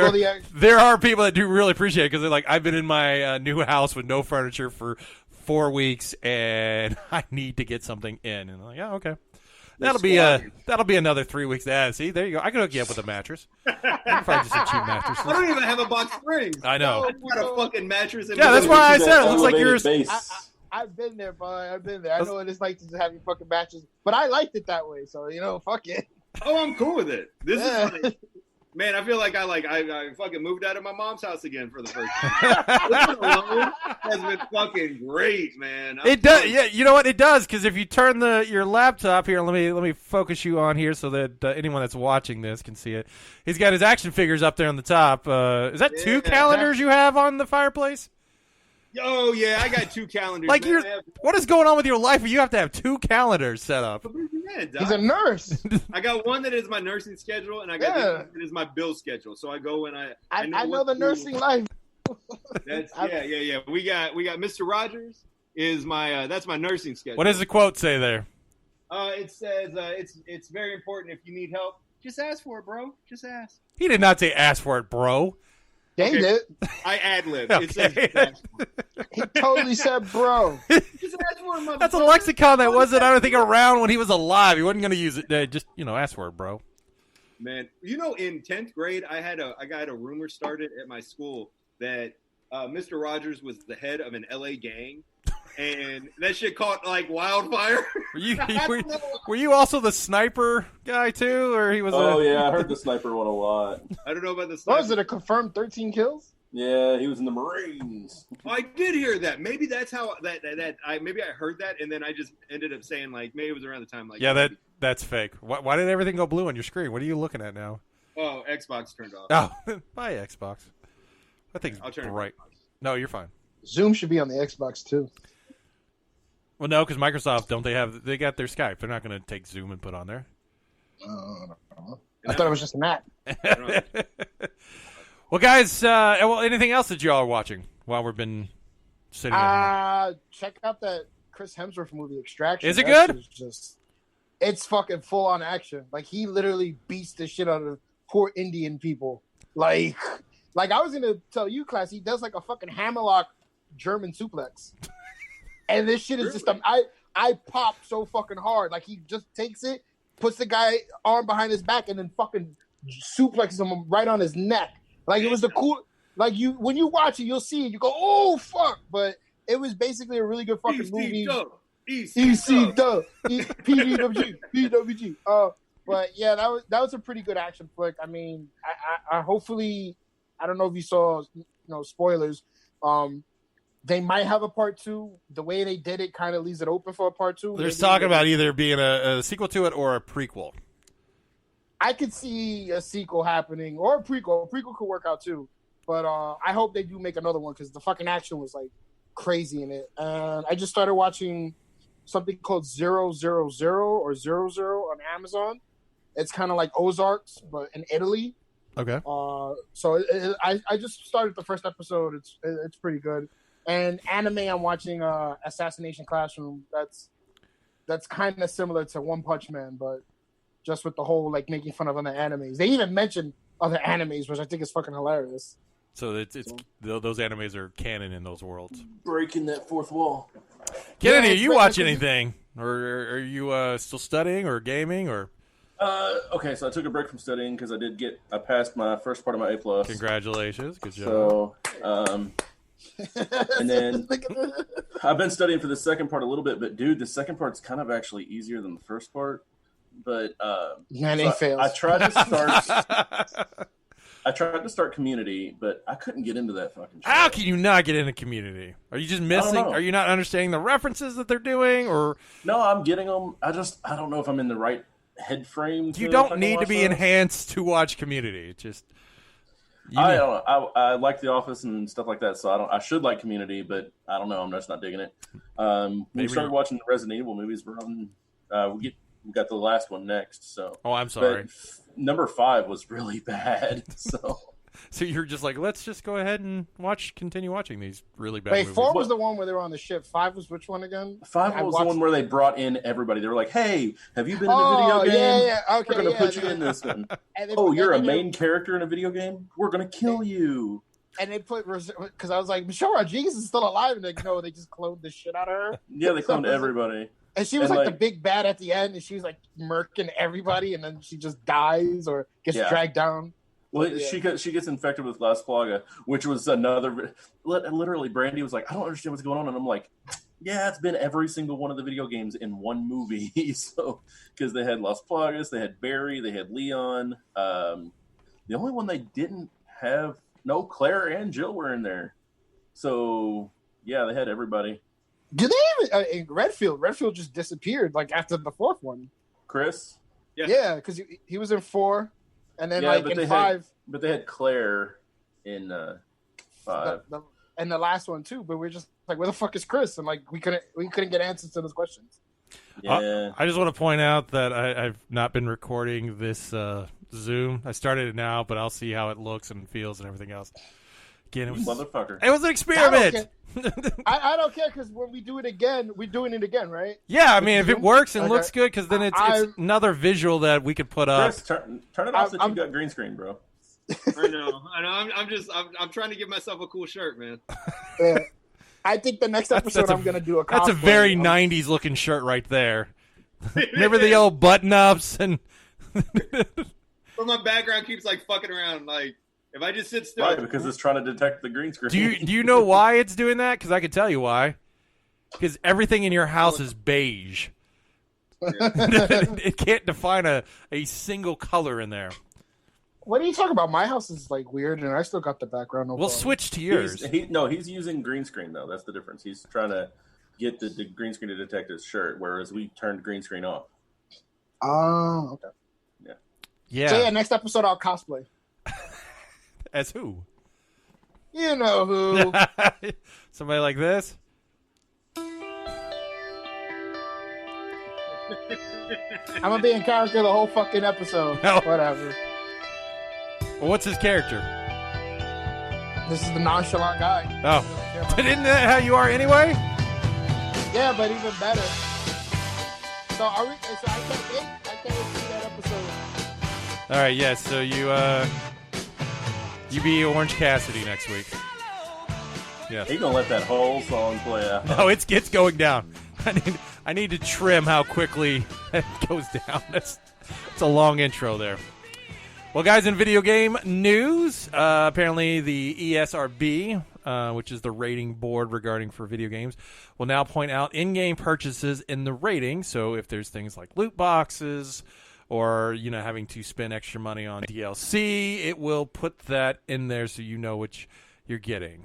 there are people that do really appreciate it because they're like, I've been in my new house with no furniture for 4 weeks and I need to get something in, and I'm like, yeah, okay. That'll be another 3 weeks. See, there you go. I can hook you up with a mattress. I can find you some cheap mattresses. I don't even have a box spring. I know. I got a fucking mattress. Yeah, that's why I said it looks like yours. I've been there, bro. I've been there. I know what it's like to just have your fucking mattress, but I liked it that way. So fuck it. Oh, I'm cool with it. This is man. I feel like I fucking moved out of my mom's house again for the first time. This alone has been fucking great, man. It does. Yeah, you know what? It does because if you turn your laptop here, let me focus you on here so that anyone that's watching this can see it. He's got his action figures up there on the top. Is that 2 calendars you have on the fireplace? Oh yeah, I got 2 calendars. Like what is going on with your life? You have to have 2 calendars set up. He's a nurse. I got one that is my nursing schedule, and I got one that is my bill schedule. So I go and I know the nursing life. That's yeah. We got Mr. Rogers is my that's my nursing schedule. What does the quote say there? It says it's very important. If you need help, just ask for it, bro. Just ask. He did not say ask for it, bro. Dang it. I ad-lib. Okay. It says he totally said bro. Just ask for it, motherfucker. That's a lexicon that wasn't, I don't think, around when he was alive. He wasn't going to use it. Just, ask for it, bro. Man, in 10th grade, I got a rumor started at my school that Mr. Rogers was the head of an LA gang. And that shit caught like wildfire. Were you also the sniper guy too, or he was? Oh yeah, I heard the sniper one a lot. I don't know about the sniper. Was it a confirmed 13 kills? Yeah, he was in the Marines. I did hear that. Maybe that's how maybe I heard that, and then I just ended up saying like maybe it was around the time like that's fake. Why did everything go blue on your screen? What are you looking at now? Oh, Xbox turned off. Oh, buy Xbox. I think I'll turn bright. it off. No, you're fine. Zoom should be on the Xbox too. Well, no, because Microsoft they got their Skype. They're not going to take Zoom and put on there. I thought it was just an app. Well, guys, anything else that y'all are watching while we've been sitting at home? Check out that Chris Hemsworth movie, Extraction. Is it That good? shit is it's fucking full on action. Like he literally beats the shit out of poor Indian people. Like I was gonna tell you, class, he does like a fucking hammerlock German suplex, and this shit is just I pop so fucking hard. Like he just takes it, puts the guy arm behind his back, and then fucking suplexes him right on his neck. Like it was the cool. Like when you watch it, you'll see it. You go, oh fuck! But it was basically a really good fucking movie. EC Dub, PWG. But yeah, that was a pretty good action flick. I mean, I hopefully, I don't know if you saw, spoilers. They might have a part 2. The way they did it kind of leaves it open for a part 2. They're talking about either being a sequel to it or a prequel. I could see a sequel happening or a prequel. A prequel could work out too. But I hope they do make another one because the fucking action was like crazy in it. And I just started watching something called 000 or 00 on Amazon. It's kind of like Ozarks, but in Italy. Okay. So I just started the first episode. It's pretty good. And anime, I'm watching Assassination Classroom. That's kind of similar to One Punch Man, but just with the whole like making fun of other animes. They even mention other animes, which I think is fucking hilarious. So those animes are canon in those worlds. Breaking that fourth wall. Kennedy, are you watching anything, or are you still studying or gaming or? Okay, so I took a break from studying because I passed my first part of my A+. Congratulations, good job. So, and then I've been studying for the second part a little bit, but dude, the second part's kind of actually easier than the first part. But fails. I tried to start Community, but I couldn't get into that fucking show. How can you not get into Community? Are you just missing? Are you not understanding the references that they're doing, or no? I'm getting them. I don't know if I'm in the right head frame. You don't need to be enhanced to watch Community. It's just I don't know. I like The Office and stuff like that, so I should like Community, but I don't know. I'm just not digging it. We started watching the Resident Evil movies. We're on. We got the last one next. So. Oh, I'm sorry. But number 5 was really bad. So you're just like, let's just go ahead and continue watching these really bad movies. 4 was the one where they were on the ship. 5 was which one again? 5 was the one where they brought in everybody. They were like, hey, have you been in a video game? Yeah. Okay, we're going to put you in this one. You're a main character in a video game? We're going to kill you. And they put, because I was like, Michelle Rodriguez is still alive. And they just cloned the shit out of her. Yeah, they cloned everybody. And she was like the big bad at the end. And she was like murking everybody. And then she just dies or gets dragged down. Well, she gets infected with Las Plaga, which was another. Literally, Brandy was like, "I don't understand what's going on," and I'm like, "Yeah, it's been every single one of the video games in one movie." So, because they had Las Plagas, they had Barry, they had Leon. The only one they didn't have, Claire and Jill were in there. So, yeah, they had everybody. Did they even in Redfield? Redfield just disappeared like after the 4th one. Chris. Yeah, because he was in 4. And then, in 5... But they had Claire in 5. And the last one, too. But we're just like, where the fuck is Chris? And, we couldn't get answers to those questions. Yeah. I just want to point out that I've not been recording this Zoom. I started it now, but I'll see how it looks and feels and everything else. Again, it was motherfucker. It was an experiment. I don't care because when we do it again, we're doing it again, right? Yeah, I mean, if it works and looks good, because then it's another visual that we could put up. Chris, turn it off so you got green screen, bro. I know. I'm trying to give myself a cool shirt, man. Yeah. I think the next episode I'm going to do a cosplay. That's a very 90s looking shirt right there. Remember the old button ups and. But my background keeps fucking around, If I just sit still, right? Because it's trying to detect the green screen. Do you know why it's doing that? Because I can tell you why. Because everything in your house is beige. Yeah. It can't define a single color in there. What are you talking about? My house is like weird, and I still got the background. We'll switch to yours. He's using green screen though. That's the difference. He's trying to get the green screen to detect his shirt, whereas we turned green screen off. Oh, okay. Yeah. So next episode I'll cosplay. As who? You know who. Somebody like this? I'm gonna be in character the whole fucking episode. No. Whatever. Well, what's his character? This is the nonchalant guy. Oh. Isn't that how you are anyway? Yeah, but even better. So I can't wait to see that episode. All right, yeah. So you be Orange Cassidy next week. Yeah. He's gonna let that whole song play out. No, it's going down. I need to trim how quickly it goes down. It's a long intro there. Well, guys, in video game news, apparently the ESRB, which is the rating board regarding for video games, will now point out in-game purchases in the rating. So if there's things like loot boxes or, having to spend extra money on DLC, it will put that in there so you know what you're getting.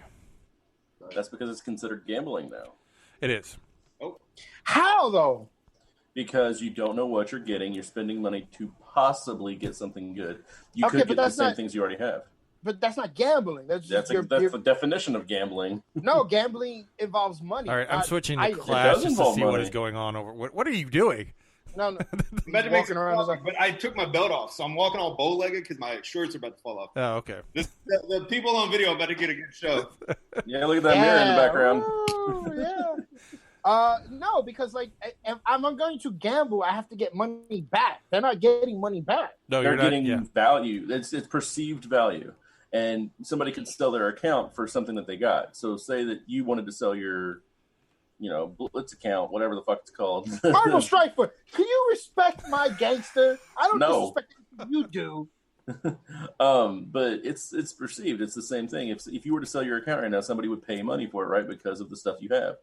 That's because it's considered gambling now. It is. Oh. How though? Because you don't know what you're getting. You're spending money to possibly get something good. You Okay, could but get the that's same not- things you already have. But that's not gambling. That's That's just the definition of gambling. No, gambling involves money. All right, I'm not switching to items. Clash It does just to involve see what money. is going on over. What are you doing? No. I'm about to make Walking around as a- but I took my belt off, so I'm walking all bow-legged because my shorts are about to fall off. Oh, okay. The people on video are about to get a good show. Yeah, look at that mirror in the background. Ooh, no, because if I'm going to gamble, I have to get money back. They're not getting money back. No, They're you're not. getting Yeah. value. It's perceived value. And somebody could sell their account for something that they got. So say that you wanted to sell your, Blitz account, whatever the fuck it's called. Marvel Strike Force, can you respect my gangster? I don't No. disrespect anything you do. But it's perceived. It's the same thing. If you were to sell your account right now, somebody would pay money for it, right? Because of the stuff you have.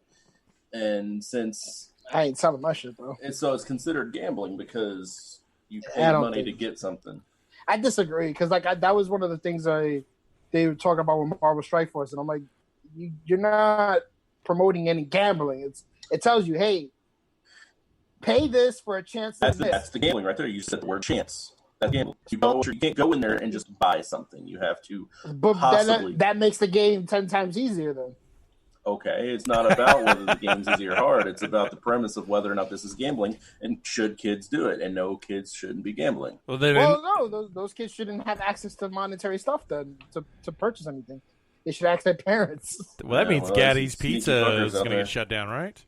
And since I ain't selling my shit though. and so it's considered gambling because you I pay don't money to think- get something. I disagree because that was one of the things they were talking about with Marvel Strike Force, and I'm like, you're not promoting any gambling. It tells you, hey, pay this for a chance to That's miss. the gambling right there. You said the word chance. That's gambling. You can't go in there and just buy something. You have to But possibly. that makes the game 10 times easier then. Okay, it's not about whether the game's easy or hard. It's about the premise of whether or not this is gambling, and should kids do it? And no, kids shouldn't be gambling. Well, then, Well, no, those kids shouldn't have access to monetary stuff then to purchase anything. They should ask their parents. that means well, Gaddy's sneaky Pizza fuckers is out going to there. get shut down, right?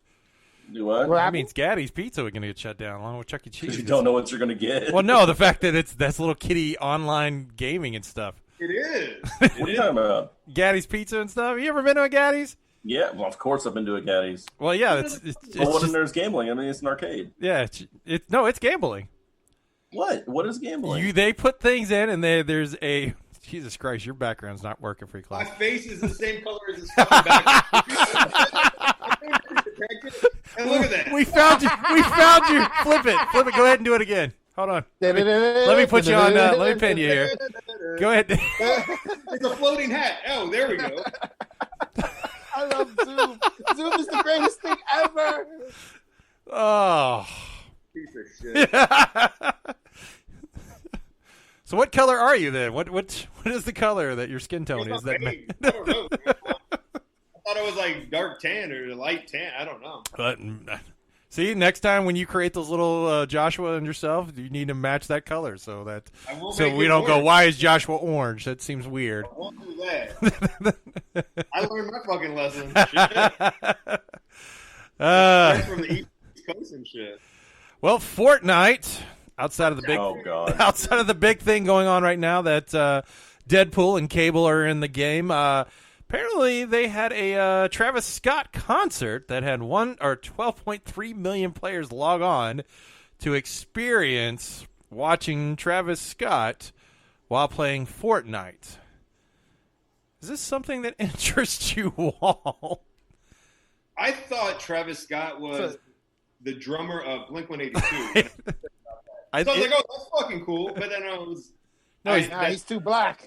Do what? Well, That means Gaddy's Pizza is going to get shut down along with Chuck E. Because Cheese. you don't know what you're going to get. Well, no, the fact that that's little kitty online gaming and stuff. It is. What are you talking about? Gaddy's Pizza and stuff. You ever been to a Gaddy's? Yeah, well, of course I've been to a Gaddy's. Well, yeah, it's But what just, if there's gambling? I mean, it's an arcade. yeah, it's gambling. What? What is gambling? They put things in, and there's a Jesus Christ, your background's not working for you, My Claus. face is the same color as his fucking back. And look at that. We found you. Flip it. Go ahead and do it again. Hold on. Let me put you on. Let me pin you here. Go ahead. It's a floating hat. Oh, there we go. I love Zoom. Zoom is the greatest thing ever. Oh. Piece of shit. So what color are you then? What is the color that your skin tone is? That I don't know. I thought it was like dark tan or light tan. I don't know. But see, next time when you create those little Joshua and yourself, you need to match that color so that I will so make we it don't go. work. Why is Joshua orange? That seems weird. I won't do that. I learned my fucking lesson. Shit. From the East Coast and shit. Well, Fortnite. Outside of the big, Oh, God. outside of the big thing going on right now, that Deadpool and Cable are in the game. Apparently, they had a Travis Scott concert that had 12.3 million players log on to experience watching Travis Scott while playing Fortnite. Is this something that interests you all? I thought Travis Scott was the drummer of Blink-182. So I was like, oh, that's fucking cool. But then I was No, he's too black.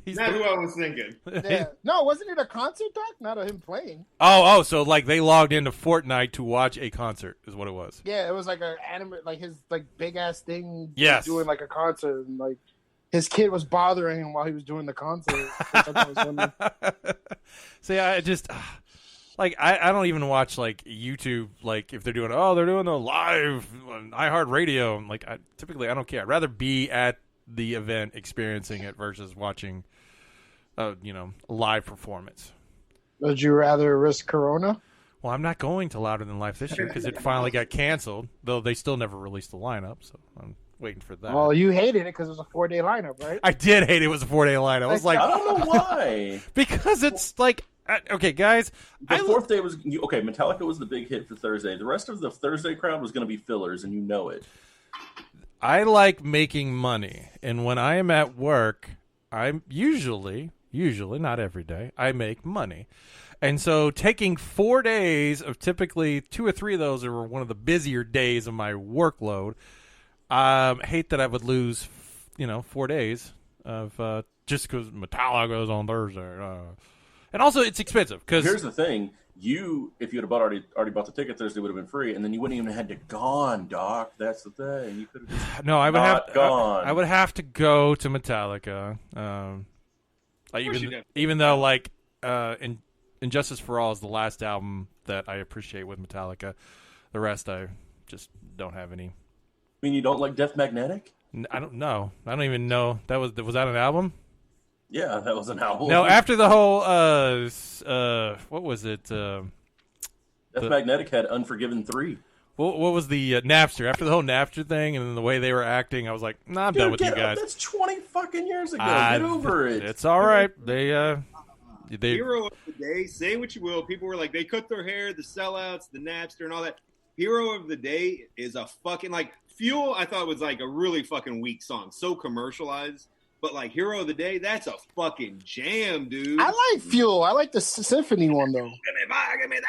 he's not who I was thinking. Yeah. No, wasn't it a concert, Doc? Not of him playing. Oh, so like they logged into Fortnite to watch a concert is what it was. Yeah, it was like an anime, like his like big ass thing. Yes. Doing like a concert, and like his kid was bothering him while he was doing the concert. Which I thought was funny. See, I just like I don't even watch like YouTube. Like if they're doing the live on iHeartRadio. I'm like typically I don't care. I'd rather be at the event experiencing it versus watching a live performance. Would you rather risk Corona? Well, I'm not going to Louder Than Life this year because it finally got canceled, though they still never released the lineup, so I'm waiting for that. Oh, you hated it because it was a 4-day lineup, right? I did hate it was a 4-day lineup. I was like, I don't know why. Because it's like, okay, guys. The fourth day was, okay, Metallica was the big hit for Thursday. The rest of the Thursday crowd was going to be fillers, and you know it. I like making money, and when I am at work, I'm usually, not every day, I make money. And so taking 4 days of typically 2 or 3 of those are one of the busier days of my workload. Hate that I would lose, 4 days of just because Metallica is on Thursday. And also it's expensive. Cause here's the thing. If you had already bought the ticket, Thursday would have been free, and then you wouldn't even have had to gone, Doc. That's the thing. You could have just no, I would have gone. I would have to go to Metallica. Even though like Injustice for All is the last album that I appreciate with Metallica. The rest I just don't have any. I mean, you don't like Death Magnetic? I don't know. I don't even know. Was that an album? Yeah, that was an album. No, after the whole what was it? Death Magnetic had Unforgiven 3. What was the Napster? After the whole Napster thing and the way they were acting, I was like, nah, I'm done with you guys. That's 20 fucking years ago. Get over it. It's all right. They Hero of the day, say what you will. People were like, they cut their hair, the sellouts, the Napster, and all that. Hero of the day is a fucking, like, Fuel, I thought was like a really fucking weak song. So commercialized. But like Hero of the Day, that's a fucking jam, dude. I like Fuel. I like the symphony one though. Give me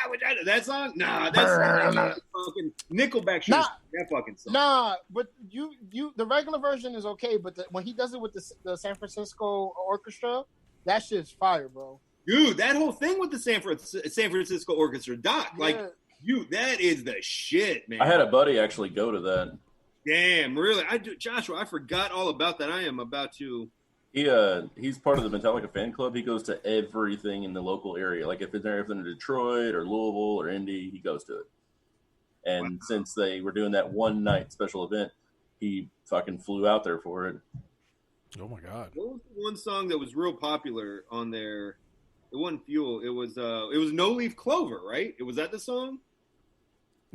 that song. Nah, that's fucking Nickelback. That fucking song. Nah, but you the regular version is okay, but when he does it with the San Francisco Orchestra, that shit's fire, bro. Dude, that whole thing with the San Francisco Orchestra, Doc, that is the shit, man. I had a buddy actually go to that. Damn, really? Joshua, I forgot all about that. I am about to. He's part of the Metallica fan club. He goes to everything in the local area. Like if they're in Detroit or Louisville or Indy, he goes to it. And since they were doing that one night special event, he fucking flew out there for it. Oh my god! What was the one song that was real popular on there? It wasn't Fuel. It was No Leaf Clover, right? Was that the song?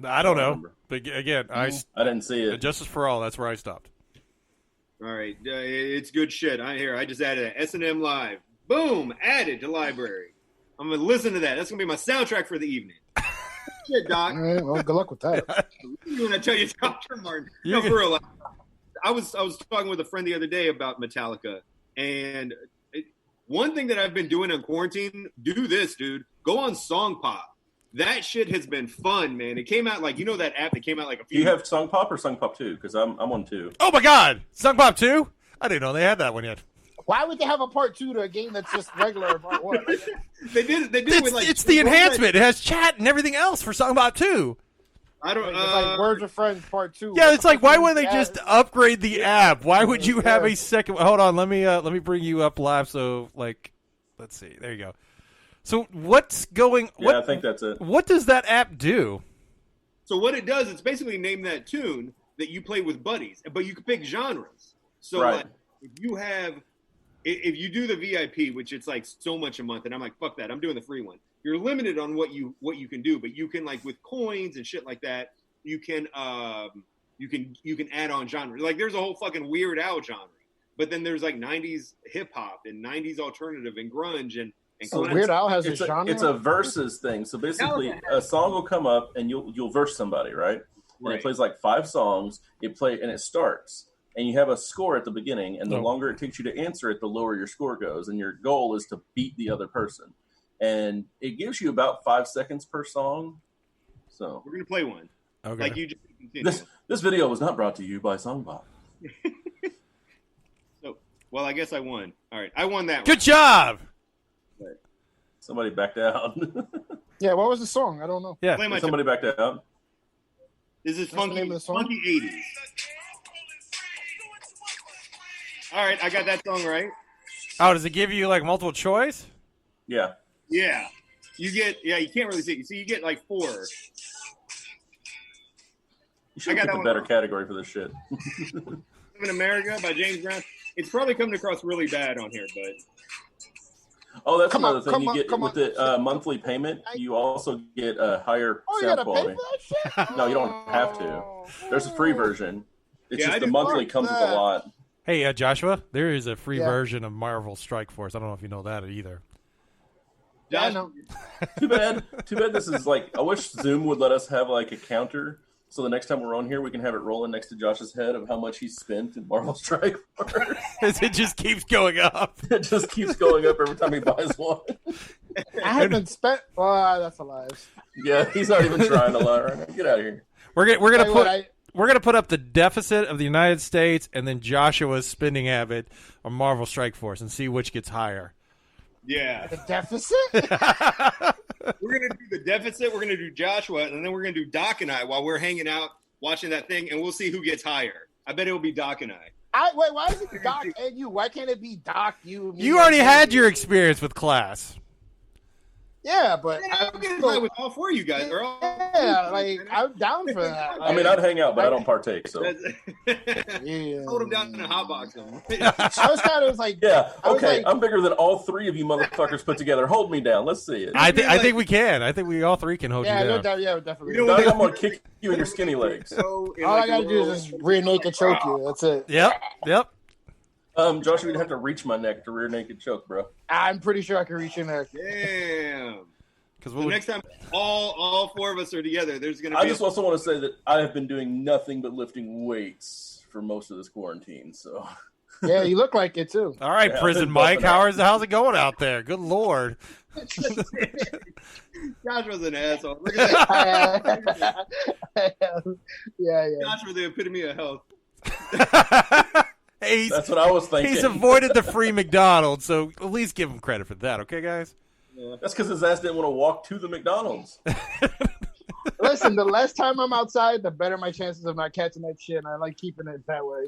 I don't know. But again, I didn't see it. Justice for All. That's where I stopped. All right, it's good shit. I just added that. S&M Live. Boom, added to library. I'm gonna listen to that. That's gonna be my soundtrack for the evening. Shit, Doc. All right, well, good luck with that. When I tell you, Dr. Martin. No, for real. I was talking with a friend the other day about Metallica, and one thing that I've been doing in quarantine, do this, dude. Go on Song Pop. That shit has been fun, man. It came out like, that app that came out like a few. Do you have Song Pop or Song Pop 2? Because I'm on 2. Oh my god, Song Pop 2? I didn't know they had that one yet. Why would they have a part 2 to a game that's just regular part 1? They did it's the enhancement. It has chat and everything else for Song Pop 2. I don't. It's like Words with Friends Part 2. Yeah, it's like why would they just upgrade the app? Why would you have a second? Hold on, let me bring you up live. So let's see. There you go. So what's going? I think that's it. What does that app do? So what it does, it's basically name that tune that you play with buddies, but you can pick genres. So like, if you do the VIP, which it's like so much a month, and I'm like, fuck that, I'm doing the free one. You're limited on what you can do, but you can, like, with coins and shit like that, you can add on genre. Like there's a whole fucking Weird Al genre, but then there's like 90s hip hop and 90s alternative and grunge and so Weird Al has a genre. It's a versus thing. So basically, a song will come up and you'll verse somebody, right? And it plays like 5 songs. And it starts, and you have a score at the beginning. And the longer it takes you to answer it, the lower your score goes. And your goal is to beat the other person. And it gives you about 5 seconds per song. So we're gonna play one. Okay. Like you just continue. This video was not brought to you by Songpop. Well, I guess I won. All right, I won that Good one. job. Somebody backed out. Yeah, what was the song? I don't know. Yeah. Play my Somebody backed out. This is the funky, name of the song? funky 80s. All right, I got that song right. Oh, does it give you like multiple choice? Yeah. Yeah. You can't really see. You get like 4. You should I got pick that a one better wrong. category for this shit. Live in America by James Brown. It's probably coming across really bad on here, but Oh, that's Come another on, thing. come You on, get come with on. the monthly payment. You also get a higher Oh, you sound gotta pay quality. for that shit? No, you don't have to. There's a free version. It's Yeah, I just the do monthly fuck comes with that. a lot. Hey, Joshua, there is a free Yeah. version of Marvel Strike Force. I don't know if you know that either. Yeah, I Josh, know. Too bad. Too bad. This is like. I wish Zoom would let us have like a counter, so the next time we're on here, we can have it rolling next to Josh's head of how much he spent in Marvel Strike Force. It just keeps going up. It just keeps going up every time he buys one. I haven't spent. Oh, that's a lie. Yeah, he's not even trying to lie right now. Get out of here. We're Tell gonna you put what, we're gonna put up the deficit of the United States and then Joshua's spending habit of Marvel Strike Force and see which gets higher. yeah. the deficit? We're going to do the deficit. We're going to do Joshua, and then we're going to do Doc and I while we're hanging out watching that thing, and we'll see who gets higher. I bet it will be Doc and I. Wait, why is it Doc and you? Why can't it be Doc, you, me? You already had your experience with class. Yeah, but I'm going to play with all 4 of you guys. Or all yeah, like I'm down for that. I mean, I'd hang out, but I don't partake. So Yeah. Hold them down and hotbox them. I was kind of like, yeah, I was okay. like- I'm bigger than all 3 of you motherfuckers put together. Hold me down. Let's see it. I think we can. I think we all 3 can hold yeah, you no down. doubt, yeah, definitely. You know Doug, I'm gonna kick you in your skinny legs. All I gotta do is just rear naked choke you. That's it. Yep. Joshua, you'd have to reach my neck to rear naked choke, bro. I'm pretty sure I can reach in there. Damn. Because The next time all 4 of us are together, there's going to be. I just also want to say that I have been doing nothing but lifting weights for most of this quarantine. So Yeah, you look like it too. all right, Yeah, Prison I've been Mike, buffing how's it going out there? Good Lord. Josh was an asshole. Look at that. yeah. Josh was the epitome of health. Hey, that's what I was thinking. he's avoided the free McDonald's, so at least give him credit for that, okay, guys? That's because his ass didn't want to walk to the McDonald's. Listen, the less time I'm outside, the better my chances of not catching that shit. And I like keeping it that way.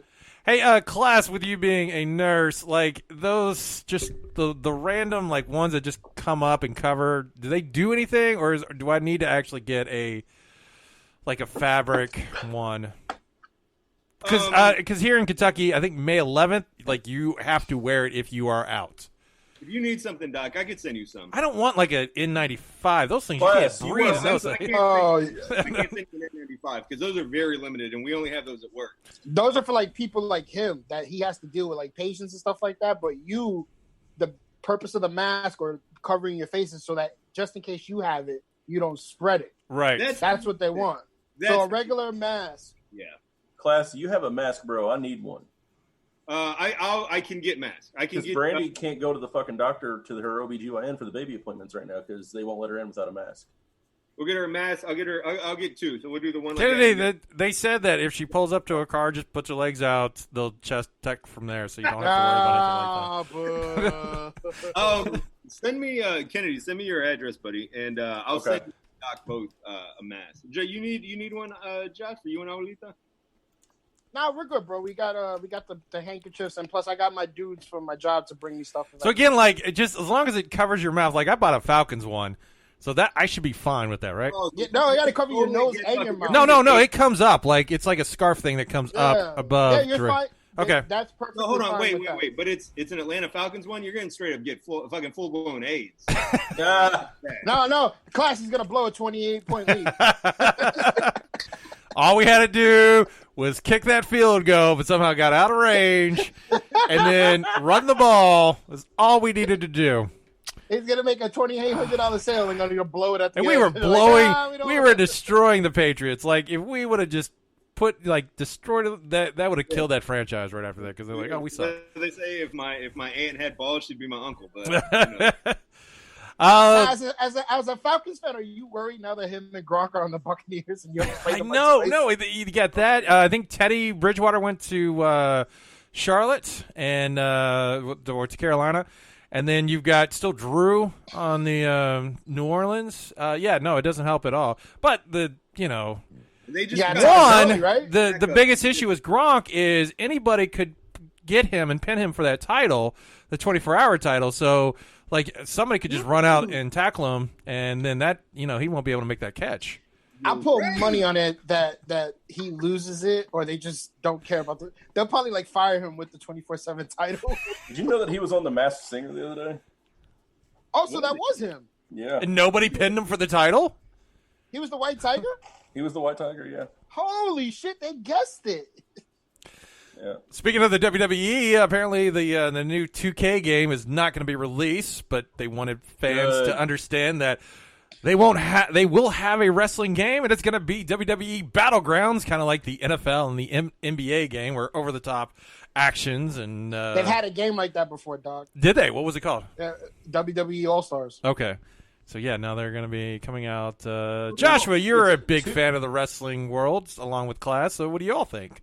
Hey, class, with you being a nurse, like those just the random like ones that just come up and cover, do they do anything, or do I need to actually get a fabric one? Because here in Kentucky, I think May 11th, like you have to wear it if you are out. If you need something, Doc, I could send you some. I don't want like an N95. Those things Class, you you can't breathe. want Those I things. can't Oh, I can't send you an N95 because those are very limited, and we only have those at work. those are for like people like him that he has to deal with like patients and stuff like that. But you, the purpose of the mask or covering your face is so that just in case you have it, you don't spread it. Right. That's what they want. So a regular mask. Yeah. Class, you have a mask, bro. I need one. I can get masks. I can Because get. Brandy can't go to the fucking doctor to her OBGYN for the baby appointments right now because they won't let her in without a mask. We'll get her a mask. I'll get 2. So we'll do the one. Like Kennedy, that. they said that if she pulls up to a car, just puts her legs out, they'll chest tech from there, so you don't have to worry about anything like that. Send me Kennedy. Send me your address, buddy, and I'll Okay. send Doc both a mask. Jay, you need one, Josh, for you and Abuelita? Nah, we're good, bro. We got the handkerchiefs, and plus I got my dudes from my job to bring me stuff. So again, like just as long as it covers your mouth, like I bought a Falcons one, so that I should be fine with that, right? Yeah, no, you got to cover your nose and your mouth. No, it comes up like it's like a scarf thing that comes up above. Yeah, you're fine. Okay. That's perfect. No, hold on, wait. But it's an Atlanta Falcons one. You're gonna straight up get fucking full blown AIDS. No, Class is gonna blow a 28-point lead. All we had to do was kick that field goal, but somehow got out of range, and then run the ball. Was all we needed to do. He's gonna make a $2,800 sale and gonna blow it at the And end. we were They're blowing. like, we were destroying the Patriots. Like if we would have just destroyed that would have killed that franchise right after that because they're like, oh, we suck. They say if my aunt had balls, she'd be my uncle. But As a Falcons fan, are you worried now that him and Gronk are on the Buccaneers and you have to play them? No, you got that. I think Teddy Bridgewater went to Charlotte and or to Carolina. And then you've got still Drew on the New Orleans. No, it doesn't help at all. But they just one, right? the biggest issue with Gronk is anybody could get him and pin him for that title, the 24-hour title. So, like, somebody could just run out and tackle him, and then that, he won't be able to make that catch. I'll put money on it that he loses it, or they just don't care about it. They'll probably fire him with the 24/7 title. Did you know that he was on The Masked Singer the other day? Also, that was him. Yeah. And nobody pinned him for the title? He was the White Tiger? He was the White Tiger, yeah. Holy shit, they guessed it. Yeah. Speaking of the WWE, apparently the new 2K game is not going to be released, but they wanted fans to understand that they will have a wrestling game, and it's going to be WWE Battlegrounds, kind of like the NFL and the NBA game, where over-the-top actions and they've had a game like that before, Doc. Did they? What was it called? WWE All-Stars. Okay. So, yeah, now they're going to be coming out. Joshua, you're a big fan of the wrestling world, along with Class, so what do you all think?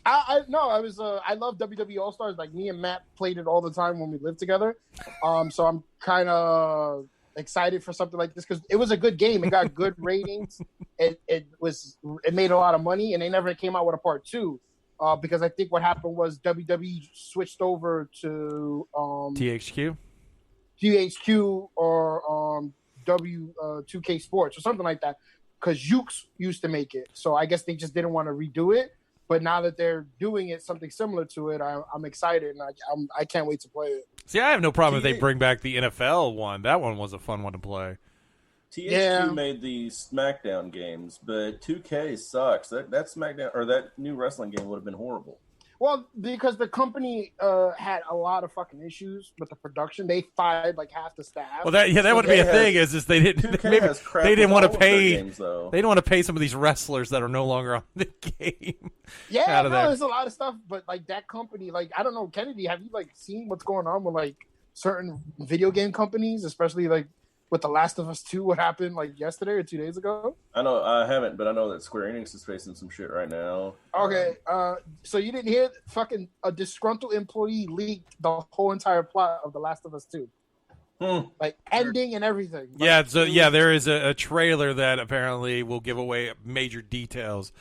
I love WWE All-Stars. Like, me and Matt played it all the time when we lived together. So I'm kind of excited for something like this because it was a good game. It got good ratings. It made a lot of money, and they never came out with a part 2 because I think what happened was WWE switched over to THQ or W2K Sports or something like that because Ukes used to make it. So I guess they just didn't want to redo it. But now that they're doing it, something similar to it, I'm excited, and I can't wait to play it. See, I have no problem if they bring back the NFL one. That one was a fun one to play. THQ made the SmackDown games, but 2K sucks. That SmackDown or that new wrestling game would have been horrible. Well, because the company had a lot of fucking issues with the production, they fired half the staff. Well, that would be a thing. Is they didn't they didn't want to pay games, though. They didn't want to pay some of these wrestlers that are no longer on the game. Yeah, there's a lot of stuff, but that company, I don't know, Kennedy, have you seen what's going on with certain video game companies, especially with The Last of Us 2, what happened yesterday or 2 days ago? I know I haven't, but I know that Square Enix is facing some shit right now. Okay, so you didn't hear fucking a disgruntled employee leaked the whole entire plot of The Last of Us 2. Ending and everything. Yeah, there is a trailer that apparently will give away major details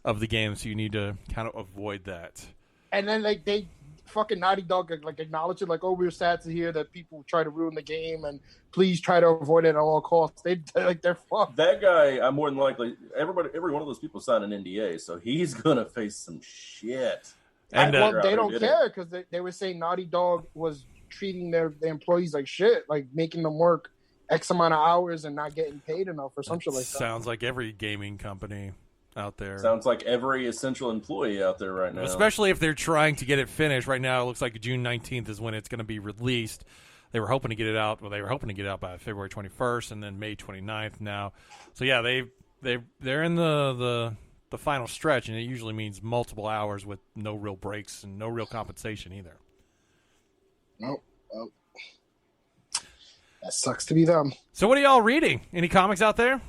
of the game, so you need to kind of avoid that. And then they fucking Naughty Dog acknowledge it, we're sad to hear that people try to ruin the game and please try to avoid it at all costs. They're fucked. That guy, I'm more than likely every one of those people signed an NDA, so he's gonna face some shit. And they don't care because they were saying Naughty Dog was treating their employees like shit, making them work X amount of hours and not getting paid enough or some shit like that. Sounds like every gaming company out there. Sounds like every essential employee out there right now. Especially if they're trying to get it finished. Right now, it looks like June 19th is when it's going to be released. They were hoping to get it out. Well, they were hoping to get it out by February 21st and then May 29th now. So, yeah, they're in the final stretch, and it usually means multiple hours with no real breaks and no real compensation either. Nope. That sucks to be them. So what are y'all reading? Any comics out there?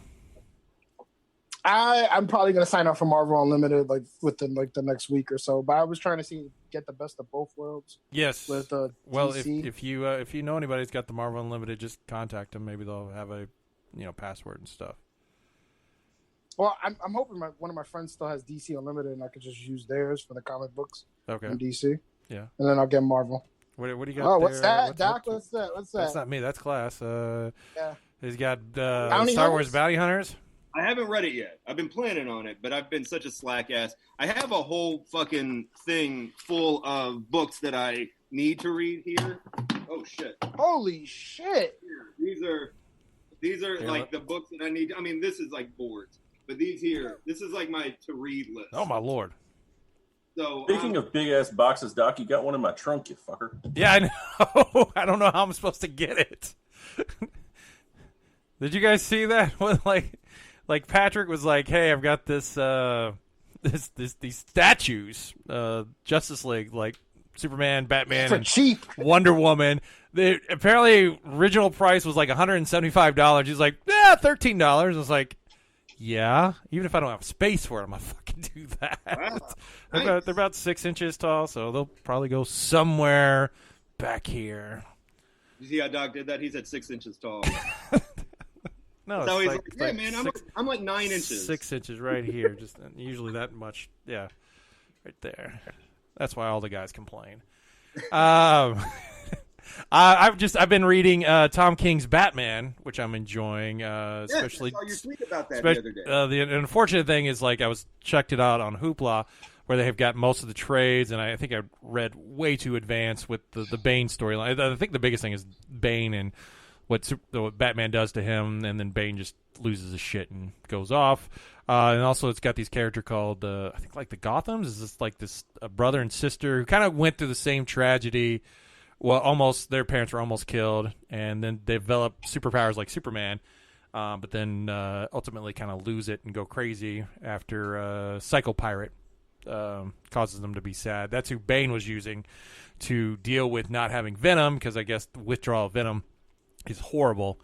I'm probably gonna sign up for Marvel Unlimited within the next week or so. But I was trying to get the best of both worlds. Yes. With well, DC. if you know anybody who's got the Marvel Unlimited, just contact them. Maybe they'll have a password and stuff. Well, I'm hoping one of my friends still has DC Unlimited, and I could just use theirs for the comic books. Okay. From DC. Yeah. And then I'll get Marvel. What do you got? Oh, what's that, Doc? What's that? That's not me. That's Class. Yeah. He's got Bounty Star Wars Hunters? Bounty Hunters. I haven't read it yet. I've been planning on it, but I've been such a slack ass. I have a whole fucking thing full of books that I need to read here. Oh shit! Holy shit! These are the books that I need. I mean, this is boards, but this is my to read list. Oh my lord! So speaking of big ass boxes, Doc, you got one in my trunk, you fucker. Yeah, I know. I don't know how I'm supposed to get it. Did you guys see that? Like Patrick was like, "Hey, I've got this these statues, Justice League, Superman, Batman, for and cheap. Wonder Woman. The apparently original price was $175. He's like, $13." I was like, Yeah, even if I don't have space for it, I'm gonna fucking do that. Wow. They're about 6 inches tall, so they'll probably go somewhere back here. You see how Doc did that? He's at 6 inches tall. No, So it's he's like, like, yeah, man, I'm like 9 inches. 6 inches right here, just usually that much. Yeah, right there. That's why all the guys complain. I've been reading Tom King's Batman, which I'm enjoying. Especially, I saw your tweet about that the other day. The unfortunate thing is, like, I checked it out on Hoopla, where they have got most of the trades, and I think I read way too advanced with the Bane storyline. I think the biggest thing is Bane and what Batman does to him, and then Bane just loses his shit and goes off. And also, it's got these character called I think like the Gothams. Is this like this brother and sister who kind of went through the same tragedy? Well, almost their parents were almost killed, and then they develop superpowers like Superman, but then ultimately kind of lose it and go crazy after Psycho Pirate causes them to be sad. That's who Bane was using to deal with not having Venom, because I guess the withdrawal of Venom is horrible,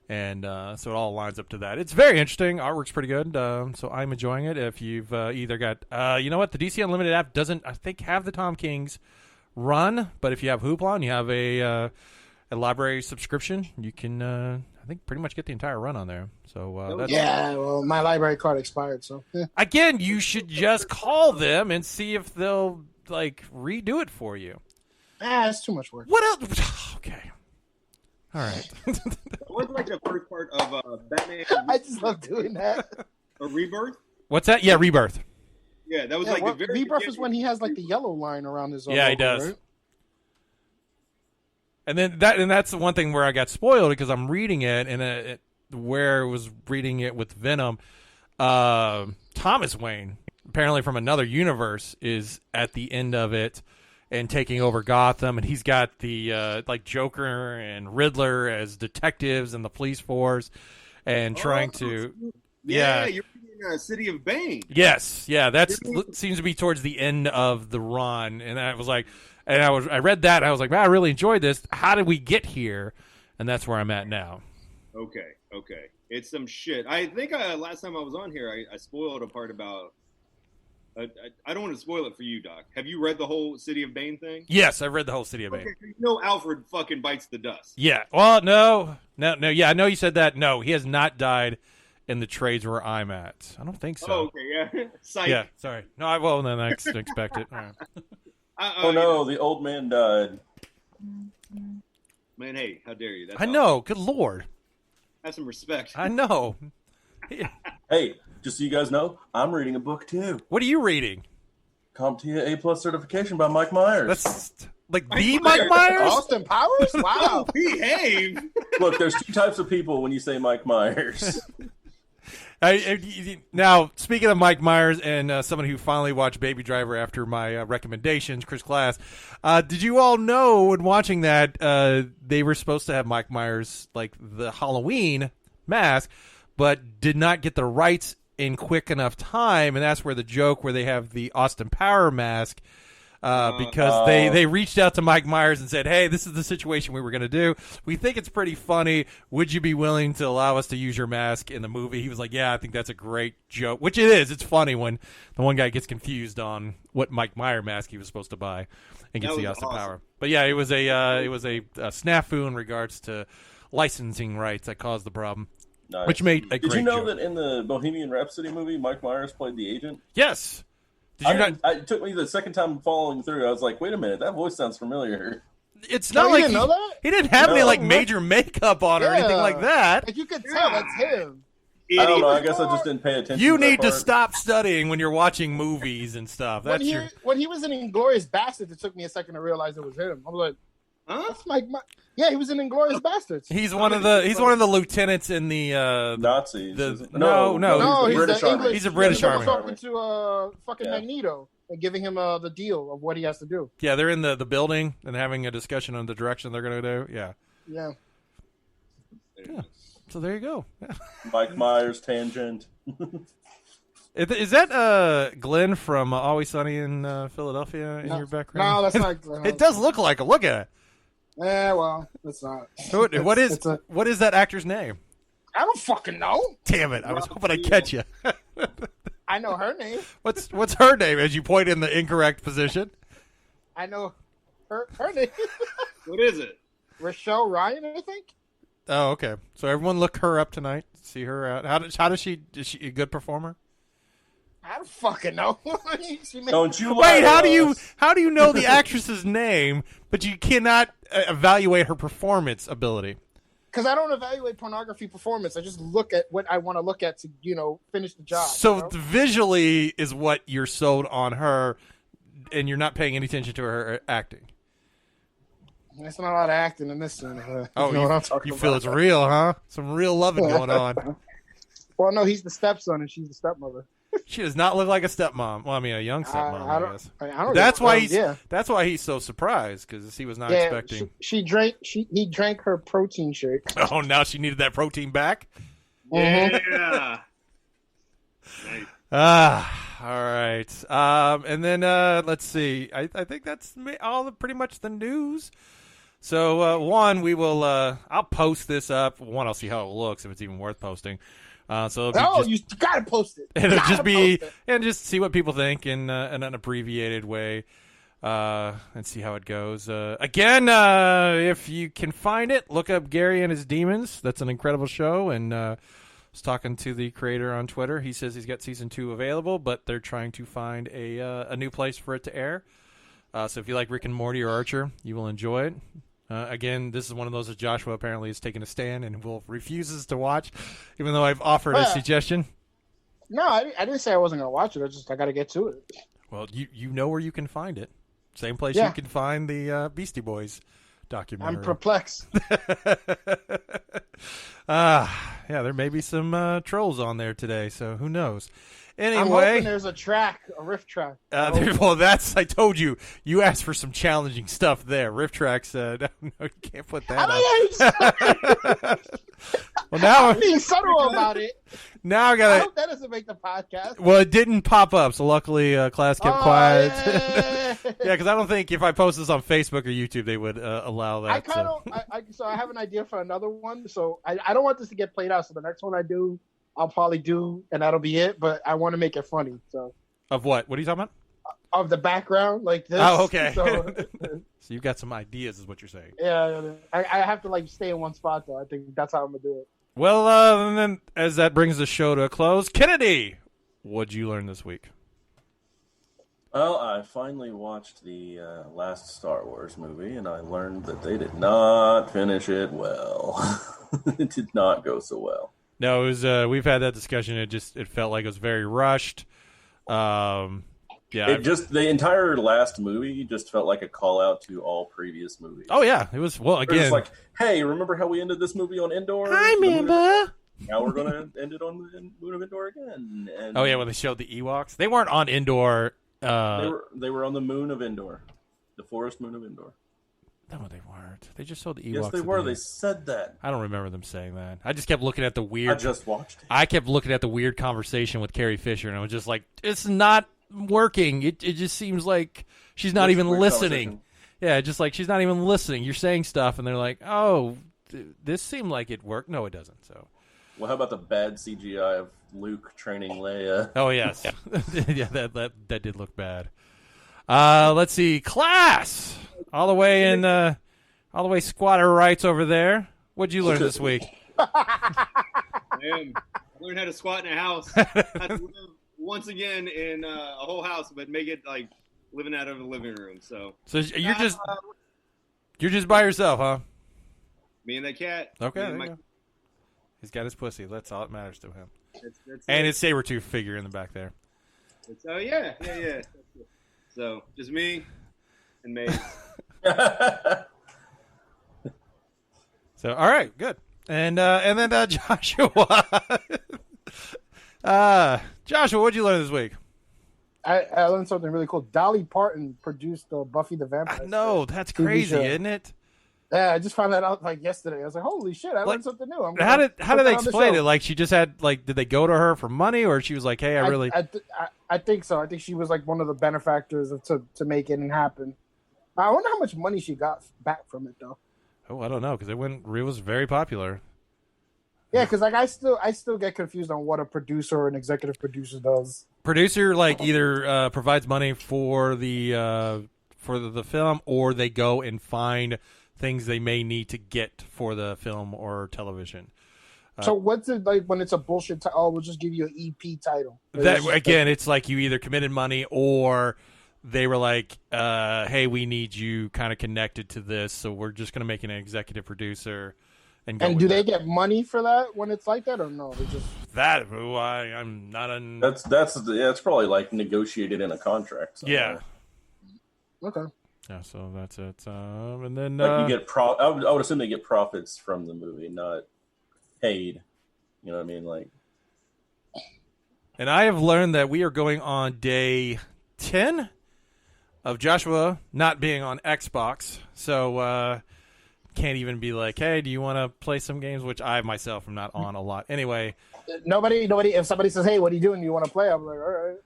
and so it all lines up to that. It's very interesting. Artwork's pretty good, so I'm enjoying it. If you've either got, you know what, the DC Unlimited app doesn't, I think, have the Tom King's run, but if you have Hoopla and you have a library subscription, you can I think pretty much get the entire run on there. So that's, well, my library card expired, so again, you should just call them and see if they'll like redo it for you. it's too much work. What else? Okay, all right. What's like the first part of Batman? I just love doing that. A Rebirth? What's that? Yeah, Rebirth. Yeah, that was like the very Rebirth is beginning. when he has like the yellow line around his. Yeah, he logo, does. Right? And then that's the one thing where I got spoiled, because I'm reading it, and where I was reading it with Venom, Thomas Wayne, apparently from another universe, is at the end of it and taking over Gotham, and he's got the like Joker and Riddler as detectives in the police force, and trying to You're reading City of Bane. Yes, yeah, that seems to be towards the end of the run, and I was like, I read that, and I was like, man, I really enjoyed this. How did we get here? And that's where I'm at now. Okay. It's some shit. I think last time I was on here, I spoiled a part about. I don't want to spoil it for you, Doc. Have you read the whole City of Bane thing? Yes, I've read the whole City of Bane. Okay, you know Alfred fucking bites the dust. Yeah. Well, no. Yeah, I know you said that. No, he has not died in the trades where I'm at. I don't think so. Oh, okay, yeah. Psych. Yeah, sorry. No, well, then I expect it. All right. Oh no, the old man died. Man, hey, how dare you? That's I know. Good Lord. Have some respect. I know. Hey, just so you guys know, I'm reading a book too. What are you reading? CompTIA A+ certification by Mike Myers. That's like the Mike Myers? Austin Powers? Wow. Behave. Look, there's two types of people when you say Mike Myers. Now, speaking of Mike Myers and someone who finally watched Baby Driver after my recommendations, Chris Class, did you all know when watching that they were supposed to have Mike Myers, like the Halloween mask, but did not get the rights in quick enough time, and that's where the joke where they have the Austin Power mask, because they reached out to Mike Myers and said, hey, this is the situation we were going to do. We think it's pretty funny. Would you be willing to allow us to use your mask in the movie? He was like, yeah, I think that's a great joke, which it is. It's funny when the one guy gets confused on what Mike Myers mask he was supposed to buy and gets the Austin Power. But yeah, it was a snafu in regards to licensing rights that caused the problem. Nice. Which made a great Did you know joke. that in the Bohemian Rhapsody movie, Mike Myers played the agent? Yes. Did you not? It took me the second time following through. I was like, wait a minute, that voice sounds familiar. It's not like you didn't know that? he didn't have any No. like major makeup on or anything like that. Like you could tell that's him. I don't know. I guess I just didn't pay attention. You to that need to part. stop studying when you're watching movies and stuff. That's When he was in Inglourious Bastards, it took me a second to realize it was him. I was like, Huh? that's Mike. Yeah, he was in Inglourious Bastards. He's one of the lieutenants in the Nazis. No, No, he's he's the British the Army. English. He's a British he was Army. talking to fucking Yeah. Magneto and giving him the deal of what he has to do. Yeah, they're in the building and having a discussion on the direction they're going to do. Yeah. Yeah. So there you go. Mike Myers tangent. Is that Glenn from Always Sunny in Philadelphia in your background? No, that's not. Glenn. It does look like it. Look at it. Yeah, well, it's not. What is that actor's name? I don't fucking know. Damn it! I was hoping I'd catch you. I know her name. What's her name? As you point in the incorrect position. I know her name. What is it? Rochelle Ryan, I think. Oh, okay. So everyone look her up tonight. See her out. How does she? Is she a good performer? I don't fucking know. Don't you Wait, lie how do you know the actress's name, but you cannot evaluate her performance ability? Because I don't evaluate pornography performance. I just look at what I want to look at to, finish the job. So visually is what you're sold on her, and you're not paying any attention to her acting. There's not a lot of acting in this scene. Oh, you know what I'm talking you about. feel it's real, huh? Some real loving going on. Well, no, he's the stepson and she's the stepmother. She does not look like a stepmom. Well, I mean, a young stepmom, I guess. I don't That's know. why that's why he's so surprised, because he was not expecting. He drank her protein shake. Oh, now she needed that protein back? Yeah. Nice. All right. And then let's see. I think that's pretty much the news. So one, we will. I'll post this up. One, I'll see how it looks, if it's even worth posting. You gotta post it. It'll just be and just see what people think in an abbreviated way, and see how it goes. Again, if you can find it, look up Gary and His Demons. That's an incredible show, and I was talking to the creator on Twitter. He says he's got season 2 available, but they're trying to find a new place for it to air. So if you like Rick and Morty or Archer, you will enjoy it. Again, this is one of those that Joshua apparently is taking a stand and refuses to watch, even though I've offered a suggestion. No, I didn't say I wasn't going to watch it. I got to get to it. Well, you know where you can find it. Same place you can find the Beastie Boys documentary. I'm perplexed. Yeah, there may be some trolls on there today, so who knows. Anyway, I'm hoping there's a riff track. Well, I told you. You asked for some challenging stuff there. Riff tracks, no, you can't put that up. Well, now I'm being subtle about it. Now I hope that doesn't make the podcast. Well, it didn't pop up, so luckily class kept quiet. Yeah, because I don't think if I post this on Facebook or YouTube, they would allow that. So I have an idea for another one. So I don't want this to get played out. So the next one I do, I'll probably do, and that'll be it. But I want to make it funny. So of what? What are you talking about? Of the background, like this. Oh, okay. So you've got some ideas, is what you're saying. Yeah, I have to stay in one spot though. I think that's how I'm gonna do it. Well, and then as that brings the show to a close, Kennedy, what'd you learn this week? Well, I finally watched the last Star Wars movie, and I learned that they did not finish it well. It did not go so well. No, it was. We've had that discussion. It felt like it was very rushed. Yeah, the entire last movie just felt like a call out to all previous movies. Oh yeah, it was. Well, again, it's like, hey, remember how we ended this movie on Endor? I remember. Now we're gonna end it on the moon of Endor again. And oh yeah, when they showed the Ewoks, they weren't on Endor. They were on the moon of Endor, the forest moon of Endor. No, they weren't. They just showed the Ewoks. Yes, they were. They said that. I don't remember them saying that. I just kept looking at the weird. I just watched it. I kept looking at the weird conversation with Carrie Fisher, and I was just like, "It's not working. It just seems like she's not even listening." Yeah, just like she's not even listening. You're saying stuff, and they're like, "Oh, this seemed like it worked." No, it doesn't. So, well, how about the bad CGI of Luke training Leia? Oh yes, yeah, that did look bad. Let's see, Class, all the way squatter rights over there. What'd you learn this week? I learned how to squat in a house. I had to live once again in a whole house, but make it like living out of the living room. So you're just by yourself, huh? Me and that cat. Okay. He's got his pussy. That's all that matters to him. That's and his saber-tooth figure in the back there. Oh yeah. So just me and Maze. So all right, good. And then Joshua. Joshua, what'd you learn this week? I learned something really cool. Dolly Parton produced Buffy the Vampire Slayer. No, that's crazy, isn't it? Yeah, I just found that out yesterday. I was like, "Holy shit! I learned something new." How did they explain it? Like she just had did they go to her for money, or she was like, "Hey, I think so. I think she was like one of the benefactors to make it happen. I wonder how much money she got back from it though. Oh, I don't know because it was very popular. Yeah, because like I still get confused on what a producer or an executive producer does. Producer like either provides money for the film, or they go and find things they may need to get for the film or television. So what's it like when it's a bullshit title? Oh, we'll just give you an EP title. That again, it's like you either committed money or they were like, "Hey, we need you kind of connected to this, so we're just going to make an executive producer." And do they get money for that when it's like that, or no? It's just that. I'm not on. That's probably like negotiated in a contract. Yeah. Okay. Yeah, so that's it. And then like you get I would assume they get profits from the movie, not paid. You know what I mean? Like, and I have learned that we are going on day 10 of Joshua not being on Xbox, so can't even be like, hey, do you want to play some games? Which I myself am not on a lot. Anyway, nobody. If somebody says, hey, what are you doing? You want to play? I'm like, all right.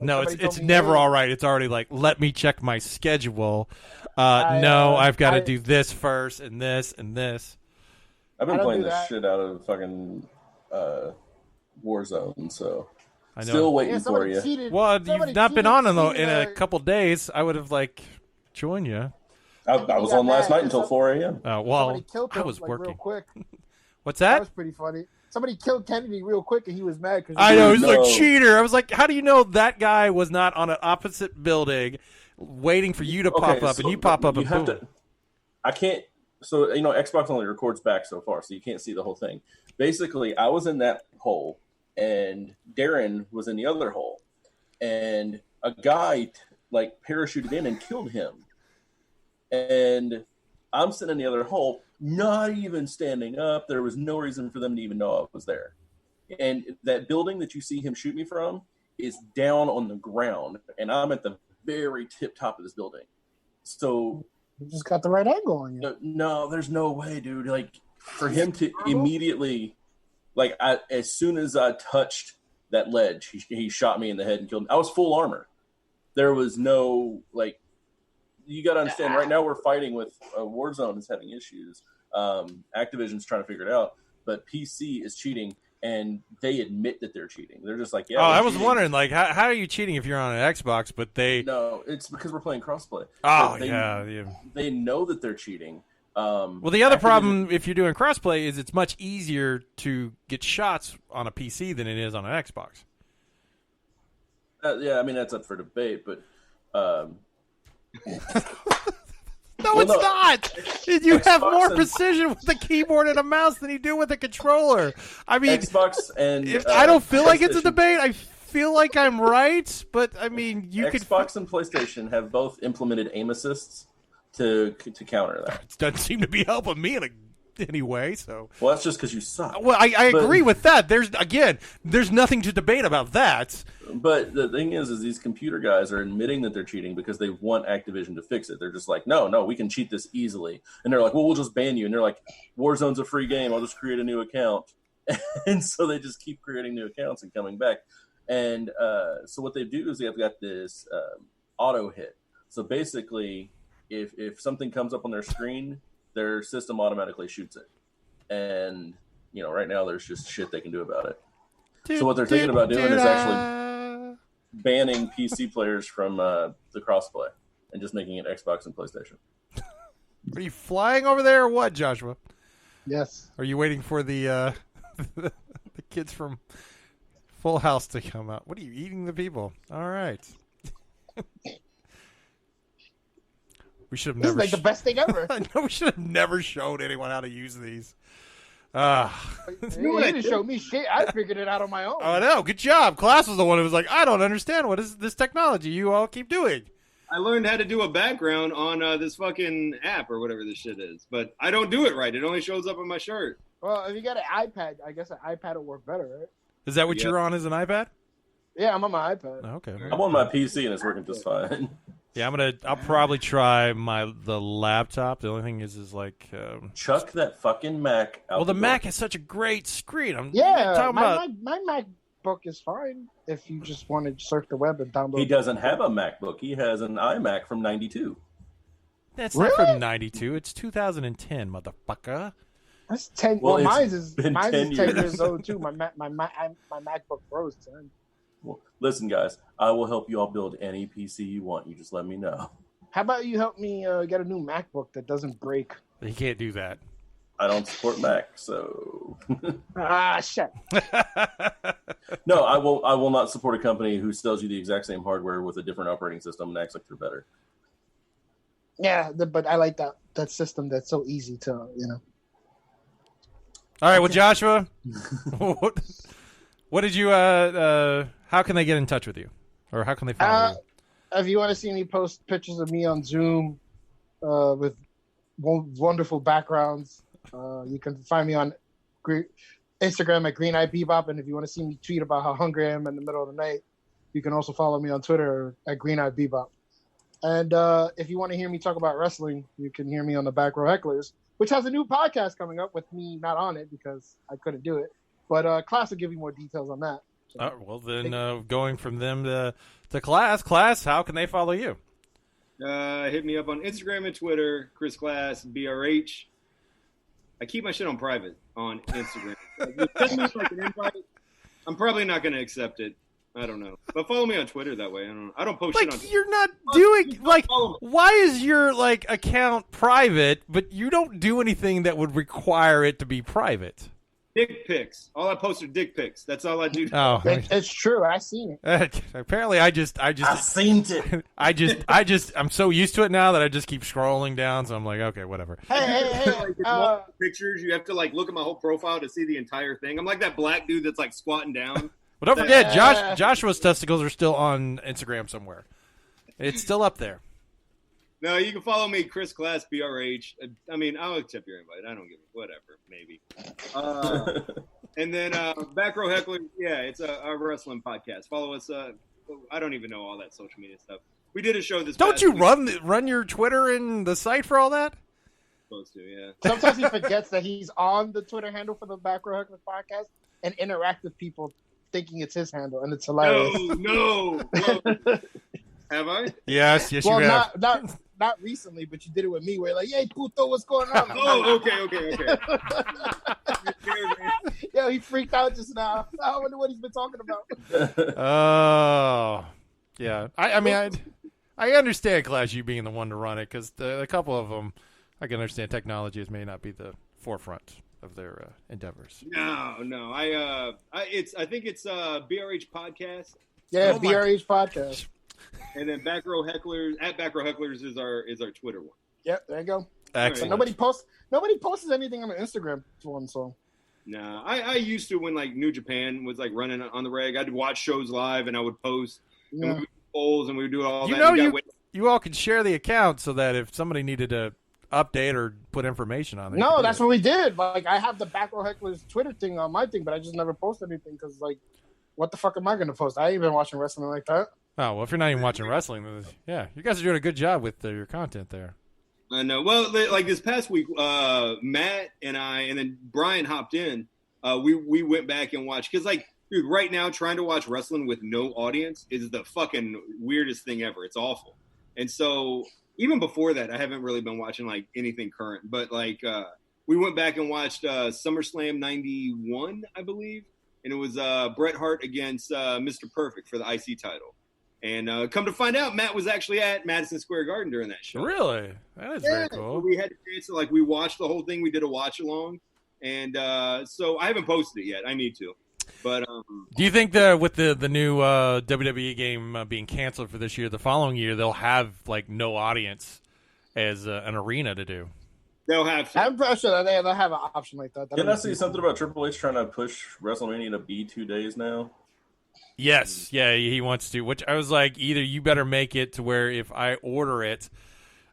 No, it's never all right. It's already like, let me check my schedule. I've got to do this first and this and this. I've been playing the shit out of fucking Warzone, so I know. Still waiting for you. Well, you've not been on in a couple days. I would have joined you. I was on last night until 4 a.m. Well, I was working. Real quick. What's that? That was pretty funny. Somebody killed Kennedy real quick, and he was mad. I know, he's like, cheater. I was like, how do you know that guy was not on an opposite building waiting for you to pop up, and you pop up and boom. I can't. So, Xbox only records back so far, so you can't see the whole thing. Basically, I was in that hole, and Darren was in the other hole. And a guy, parachuted in and killed him. And I'm sitting in the other hole, not even standing up. There was no reason for them to even know I was there. And that building that you see him shoot me from is down on the ground, and I'm at the very tip top of this building. So you just got the right angle on you. No, there's no way, dude. For him to immediately, as soon as I touched that ledge, he shot me in the head and killed me. I was full armor. There was no, you got to understand, right now we're fighting with Warzone is having issues. Activision's trying to figure it out, but PC is cheating, and they admit that they're cheating. They're just like, yeah. Oh, I was wondering, how are you cheating if you're on an Xbox? But no, it's because we're playing crossplay. Oh, They know that they're cheating. Well, the other problem if you're doing crossplay is it's much easier to get shots on a PC than it is on an Xbox. Yeah, I mean that's up for debate, but. No, it's not. You have more precision with the keyboard and a mouse than you do with a controller. I mean, Xbox and I don't feel like it's a debate. I feel like I'm right, but I mean, Xbox and PlayStation have both implemented aim assists to counter that. It doesn't seem to be helping me in any way. So, well, that's just because you suck. Well, I agree with that. There's nothing to debate about that. But the thing is these computer guys are admitting that they're cheating because they want Activision to fix it. They're just like, no, we can cheat this easily. And they're like, well, we'll just ban you. And they're like, Warzone's a free game. I'll just create a new account. And so they just keep creating new accounts and coming back. And so what they do is they've got this auto hit. So basically, if something comes up on their screen, their system automatically shoots it. And, right now there's just shit they can do about it. So what they're thinking about doing is actually banning PC players from the crossplay and just making it Xbox and PlayStation. Are you flying over there or what, Joshua? Yes. Are you waiting for the the kids from Full House to come out? What are you eating the people? All right. We should have never. This is the best thing ever. I know we should have never showed anyone how to use these. You didn't show me shit. I figured it out on my own. I know. Good job. Class was the one who was like, I don't understand. What is this technology you all keep doing? I learned how to do a background on this fucking app or whatever this shit is, but I don't do it right. It only shows up on my shirt. Well, if you got an iPad, I guess an iPad will work better, right? Is that what you're on as an iPad? Yeah, I'm on my iPad. Okay. I'm on my PC and it's working just fine. Yeah, I'll probably try the laptop. The only thing is chuck that fucking Mac out. Well, the Mac has such a great screen. My MacBook is fine if you just want to surf the web and download. He doesn't have a MacBook. He has an iMac from '92. That's not from '92. It's 2010, motherfucker. That's 10. Well, Well, it's mine's been 10 10 years. years old too. My MacBook Pro is 10. Well, listen, guys, I will help you all build any PC you want. You just let me know. How about you help me get a new MacBook that doesn't break? You can't do that. I don't support Mac, so Shit. no, I will not support a company who sells you the exact same hardware with a different operating system and acts like they're better. Yeah, but I like that system that's so easy to, All right, well, Joshua, what did you? How can they get in touch with you, or how can they follow you? If you want to see me post pictures of me on Zoom with wonderful backgrounds, you can find me on Instagram at Green Eye Bebop. And if you want to see me tweet about how hungry I am in the middle of the night, you can also follow me on Twitter at Green Eye Bebop. And if you want to hear me talk about wrestling, you can hear me on the Back Row Hecklers, which has a new podcast coming up with me not on it because I couldn't do it. But Class will give you more details on that. So, well, then going from them to Class, how can they follow you? Hit me up on Instagram and Twitter, Chris Class, BRH. I keep my shit on private on Instagram. Send me like an invite. I'm probably not going to accept it. I don't know. But follow me on Twitter that way. I don't post shit on Twitter. You're not doing why is your account private, but you don't do anything that would require it to be private? Dick pics. All I post are dick pics. That's all I do. Oh, it's true. I seen it. Apparently, I seen it. I'm so used to it now that I just keep scrolling down. So I'm like, okay, whatever. Hey, pictures. You have to look at my whole profile to see the entire thing. I'm like that black dude that's squatting down. Well, don't forget, Joshua's testicles are still on Instagram somewhere. It's still up there. No, you can follow me, Chris Class, BRH. I mean, I'll accept your invite. I don't give a whatever, maybe. And then Back Row Heckler, yeah, it's a wrestling podcast. Follow us. I don't even know all that social media stuff. We did a show this. Don't you run your Twitter and the site for all that? Supposed to, yeah. Sometimes he forgets that he's on the Twitter handle for the Back Row Heckler podcast and interact with people thinking it's his handle, and it's hilarious. No. Have I? Yes, you have. Not recently, but you did it with me. Where you're like, "Hey, puto, what's going on?" Oh, okay. Yo, he freaked out just now. I wonder what he's been talking about. Oh, yeah. I understand Clash you being the one to run it because a couple of them, I can understand technology may not be the forefront of their endeavors. No. I think it's BRH podcast. Yeah, BRH podcast. And then Back Row Hecklers at Back Row Hecklers is our Twitter one. Yep, there you go. Excellent. Nobody posts anything on the Instagram one, so. No, I used to when New Japan was running on the reg. I'd watch shows live and I would post. Yeah. And we would do polls and we would do all that. You all could share the account so that if somebody needed to update or put information on it. No, that's what we did. I have the Back Row Hecklers Twitter thing on my thing, but I just never post anything because what the fuck am I going to post? I ain't been watching wrestling like that. Oh, well, if you're not even watching wrestling, then, yeah, you guys are doing a good job with your content there. I know. Well, this past week, Matt and I, and then Brian hopped in. We went back and watched because, dude, right now trying to watch wrestling with no audience is the fucking weirdest thing ever. It's awful. And so even before that, I haven't really been watching anything current. But we went back and watched SummerSlam '91, I believe, and it was Bret Hart against Mr. Perfect for the IC title. And come to find out, Matt was actually at Madison Square Garden during that show. Really? That is very cool. We had a chance to, we watched the whole thing. We did a watch-along. And so I haven't posted it yet. I need to. But do you think that with the new WWE game being canceled for this year, the following year, they'll have, no audience as an arena to do? They'll have to. I'm pretty sure that they'll have an option like that. Didn't I see something about Triple H trying to push WrestleMania to be 2 days now? Yes, yeah, he wants to. Which I was like, either you better make it to where if I order it,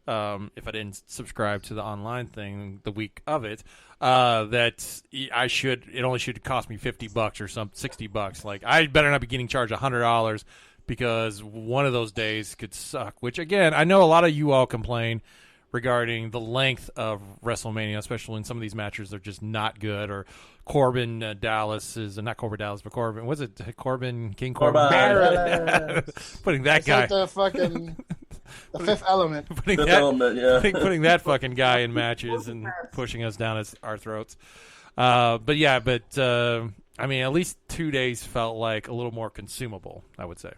if I didn't subscribe to the online thing the week of it, that I should. It only should cost me $50 or $60. I better not be getting charged $100 because one of those days could suck. Which again, I know a lot of you all complain regarding the length of WrestleMania, especially when some of these matches are just not good. Or Corbin Dallas is not Corbin Dallas, but Corbin. Was it Corbin King Corbin? Corbin. Putting that guy. Like the fucking The Fifth Element. Putting that fucking guy in matches and pushing us down our throats. But I mean, at least 2 days felt like a little more consumable, I would say.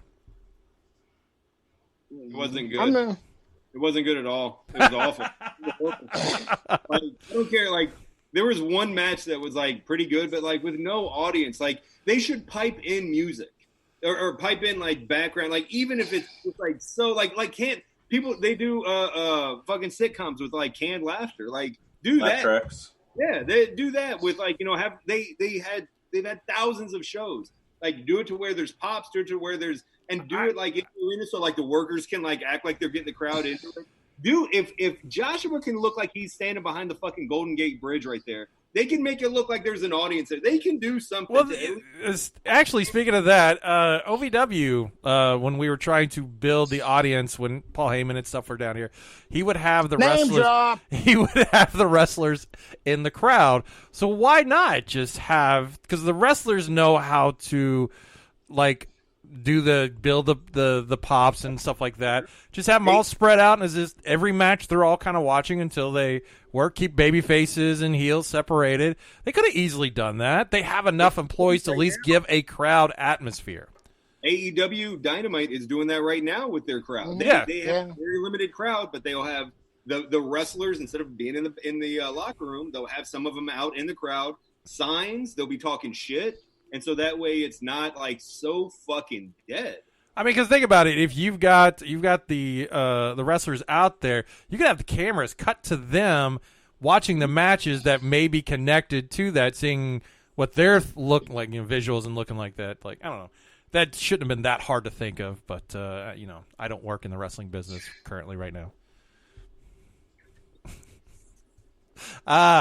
It wasn't good. It wasn't good at all. It was awful. Like, I don't care. Like, there was one match that was like pretty good, but like with no audience. Like, they should pipe in music or pipe in like background. Like, even if it's just like so like can't people, they do fucking sitcoms with like canned laughter. Like, do that. Tracks. Yeah, they do that with like, you know, they've had thousands of shows. Like, do it to where there's pops, do it to where there's, and do it like in the arena so like the workers can like act like they're getting the crowd into it. If Joshua can look like he's standing behind the fucking Golden Gate Bridge right there, they can make it look like there's an audience there. They can do something. Well, actually, speaking of that, OVW, when we were trying to build the audience, when Paul Heyman and stuff were down here, he would have the wrestlers. He would have the wrestlers in the crowd. So why not just have? Because the wrestlers know how to, like, do build the pops and stuff like that. Just have them all spread out, and it's just every match they're all kind of watching until they work. Keep baby faces and heels separated. They could have easily done that. They have enough employees to at least give a crowd atmosphere. AEW Dynamite is doing that right now with their crowd. They have a very limited crowd, but they'll have the wrestlers, instead of being in the locker room, they'll have some of them out in the crowd. Signs, they'll be talking shit. And so that way it's not like so fucking dead. I mean, because think about it. If you've got the wrestlers out there, you can have the cameras cut to them watching the matches that may be connected to that, seeing what they're looking like, you know, visuals and looking like that. Like, I don't know. That shouldn't have been that hard to think of, but, you know, I don't work in the wrestling business currently right now.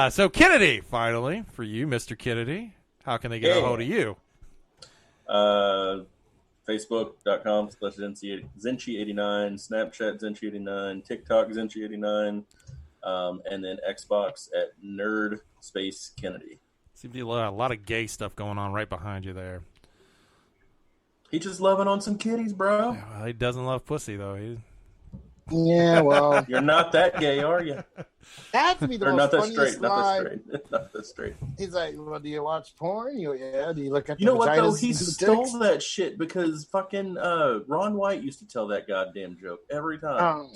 So Kennedy, finally, for you, Mr. Kennedy. How can they get a hold of you? Facebook.com/Zenchi89, Snapchat Zenchi89, TikTok Zenchi89, and then Xbox at Nerd Space Kennedy. Seems to be a lot of gay stuff going on right behind you there. He just loving on some kitties, bro. Yeah, well, he doesn't love pussy, though. Yeah, well. You're not that gay, are you? That to be the most funniest line. Not that straight. He's like, well, do you watch porn? Yeah. Do you look at You know what, though? He stole that shit because fucking Ron White used to tell that goddamn joke every time.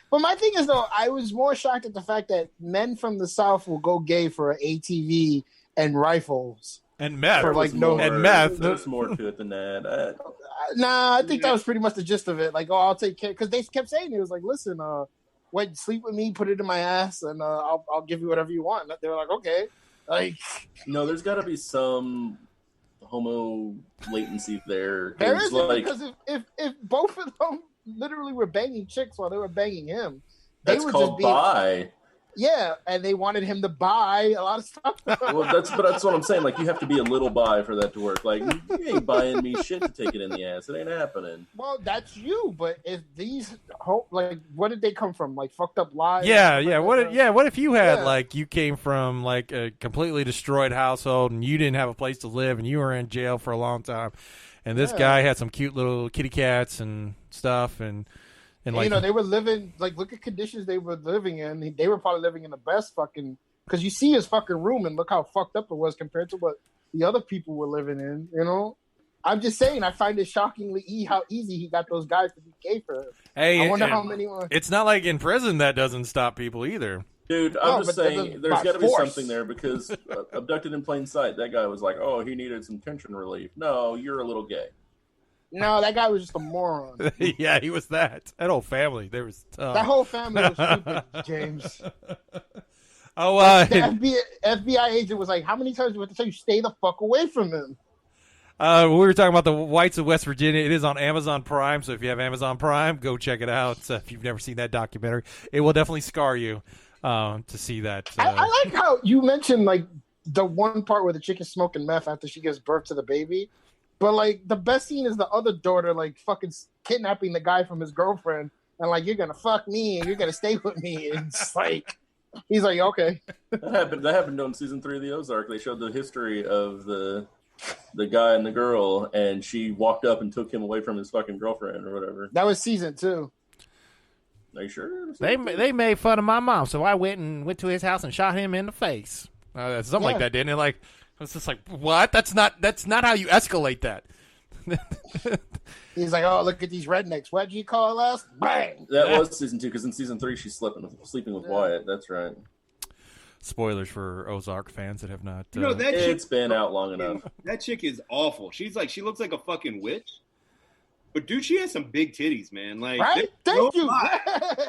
But my thing is, though, I was more shocked at the fact that men from the South will go gay for an ATV and rifles. And meth. And meth. There's more to it than that. Nah, I think that was pretty much the gist of it. Like, I'll take care. Because they kept saying it was like, listen, sleep with me, put it in my ass, and I'll give you whatever you want. And they were like, okay. Like, no, there's got to be some homo latency there. There is, like, because if both of them literally were banging chicks while they were banging him, that's called bi. Yeah, and they wanted him to buy a lot of stuff. Well, that's what I'm saying. Like, you have to be a little bi for that to work. Like, you ain't buying me shit to take it in the ass. It ain't happening. Well, that's you. But if these, what did they come from? Like, fucked up lives? Yeah. What if you had like, you came from like a completely destroyed household and you didn't have a place to live and you were in jail for a long time, and this guy had some cute little kitty cats and stuff and like, you know, they were living, like, look at conditions they were living in. They were probably living in the best fucking, because you see his fucking room and look how fucked up it was compared to what the other people were living in, you know? I'm just saying, I find it shockingly how easy he got those guys to be gay for him. Hey, I wonder how many were. It's not like in prison that doesn't stop people either. Dude, I'm just saying, there's got to be something there because Abducted in Plain Sight, that guy was like, oh, he needed some tension relief. No, you're a little gay. No, that guy was just a moron. Yeah, he was that. That whole family, they was tough. That whole family was stupid, James. The FBI agent was like, how many times do we have to tell you stay the fuck away from him? We were talking about the Whites of West Virginia. It is on Amazon Prime, so if you have Amazon Prime, go check it out. If you've never seen that documentary, it will definitely scar you to see that. I like how you mentioned, like, the one part where the chick is smoking meth after she gives birth to the baby. But, like, the best scene is the other daughter, like, fucking kidnapping the guy from his girlfriend. And, like, you're going to fuck me and you're going to stay with me. And it's like, he's like, okay. That happened on season 3 of the Ozark. They showed the history of the guy and the girl, and she walked up and took him away from his fucking girlfriend or whatever. That was season 2. Are you sure? They made fun of my mom, so I went to his house and shot him in the face. Something like that, didn't it? Like, I was just like, what? That's not how you escalate that. He's like, oh, look at these rednecks. What'd you call us? Bang! That was season 2, because in season 3 she's sleeping with Wyatt. That's right. Spoilers for Ozark fans that have not. It's been out long enough. That chick is awful. She looks like a fucking witch. But dude, she has some big titties, man. Like, right? Thank you.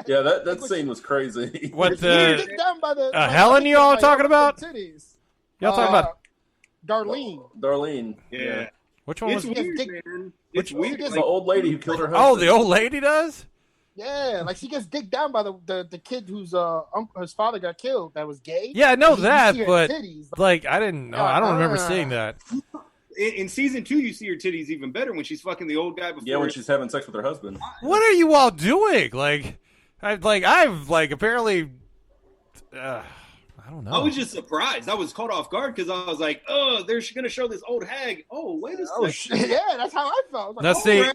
Yeah, that scene was crazy. What Helen you all talking about? Titties. Y'all talking about Darlene. Yeah. Which one It's was weird, man. It's weird. The old lady who killed her husband. Oh, the old lady does? Yeah, like she gets digged down by the kid whose his father got killed that was gay. Yeah, I know that, see her but titties. like I didn't know. I don't remember seeing that. In season 2, you see her titties even better when she's fucking the old guy before. Yeah, when she's having sex with her husband. What are you all doing? I've apparently. I don't know. I was just surprised. I was caught off guard because I was like, "Oh, they're going to show this old hag." Oh, wait a second. Yeah, that's how I felt. Now, see,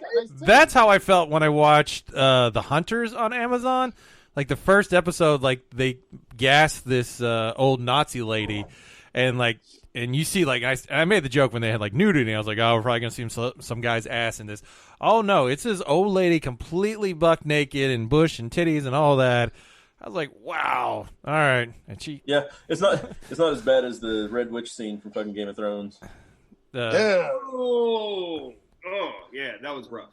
that's how I felt when I watched The Hunters on Amazon. Like the first episode, like they gassed this old Nazi lady, and you see, like I made the joke when they had like nudity. I was like, oh, we're probably gonna see some guy's ass in this. Oh no, it's this old lady completely buck naked and bush and titties and all that. I was like, wow, all right. And it's not as bad as the Red Witch scene from fucking Game of Thrones. Oh, yeah, that was rough.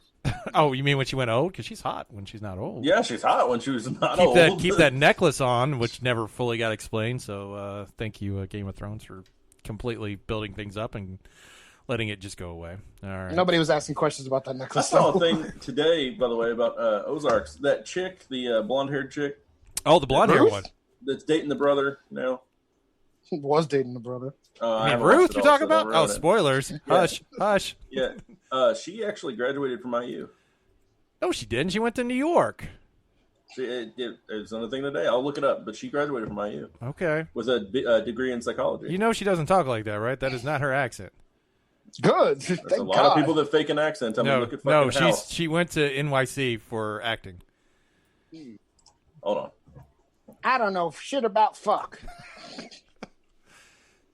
Oh, you mean when she went old? Because she's hot when she's not old. Yeah, she's hot when she was not old. Keep that necklace on, which never fully got explained. So thank you, Game of Thrones, for completely building things up and letting it just go away. All right. Nobody was asking questions about that I necklace. saw a thing today, by the way, about Ozarks. That chick, the blonde-haired chick. Oh, the blonde-haired one. That's dating the brother now. Was dating the brother. Ruth, you're talking about? Oh, spoilers. Yeah. Hush. Yeah. She actually graduated from IU. No, she didn't. She went to New York. It was on the thing today. I'll look it up. But she graduated from IU. Okay. With a degree in psychology. You know she doesn't talk like that, right? That is not her accent. Good. There's a lot of people that fake an accent. She went to NYC for acting. Hold on. I don't know shit about fuck.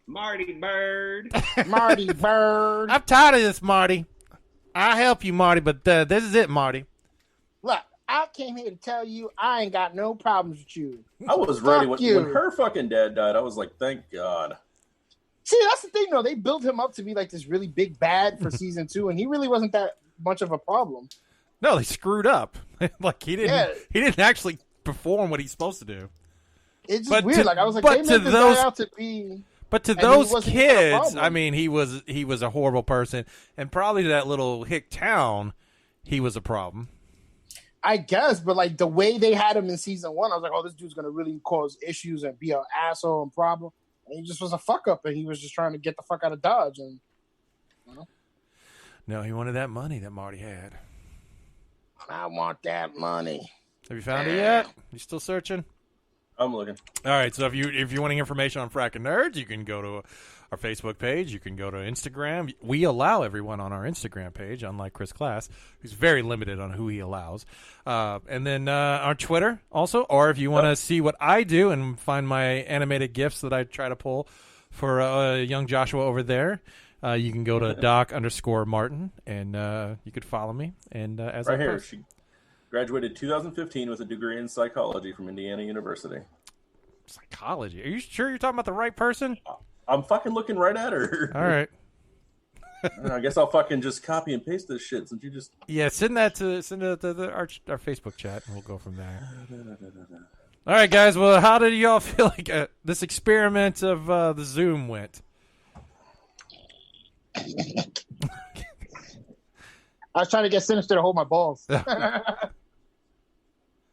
Marty Bird. Marty Bird. I'm tired of this, Marty. I'll help you, Marty, but this is it, Marty. Look, I came here to tell you I ain't got no problems with you. I was ready when her fucking dad died. I was like, thank God. See, that's the thing, though. They built him up to be like this really big bad for season 2, and he really wasn't that much of a problem. No, they screwed up. Like he didn't actually perform what he's supposed to do. It's just weird. I was like, they made this guy out to be. But to those kids, I mean, he was a horrible person, and probably to that little hick town, he was a problem. I guess, but like the way they had him in season 1, I was like, oh, this dude's gonna really cause issues and be an asshole and problem. And he just was a fuck up, and he was just trying to get the fuck out of Dodge. And no, he wanted that money that Marty had. I want that money. Have you found it yet? You still searching? I'm looking. All right, so if you're wanting information on Frackin' Nerds, you can go to our Facebook page. You can go to Instagram. We allow everyone on our Instagram page, unlike Chris Class, who's very limited on who he allows. And then our Twitter also, or if you want to see what I do and find my animated GIFs that I try to pull for young Joshua over there, you can go to Doc_Martin, and you could follow me. And as right here, she graduated 2015 with a degree in psychology from Indiana University. Psychology? Are you sure you're talking about the right person? I'm fucking looking right at her. All right. I guess I'll fucking just copy and paste this shit since you just... Yeah, send it to our Facebook chat, and we'll go from there. All right, guys. Well, how did y'all feel like this experiment of the Zoom went? I was trying to get Sinister to hold my balls.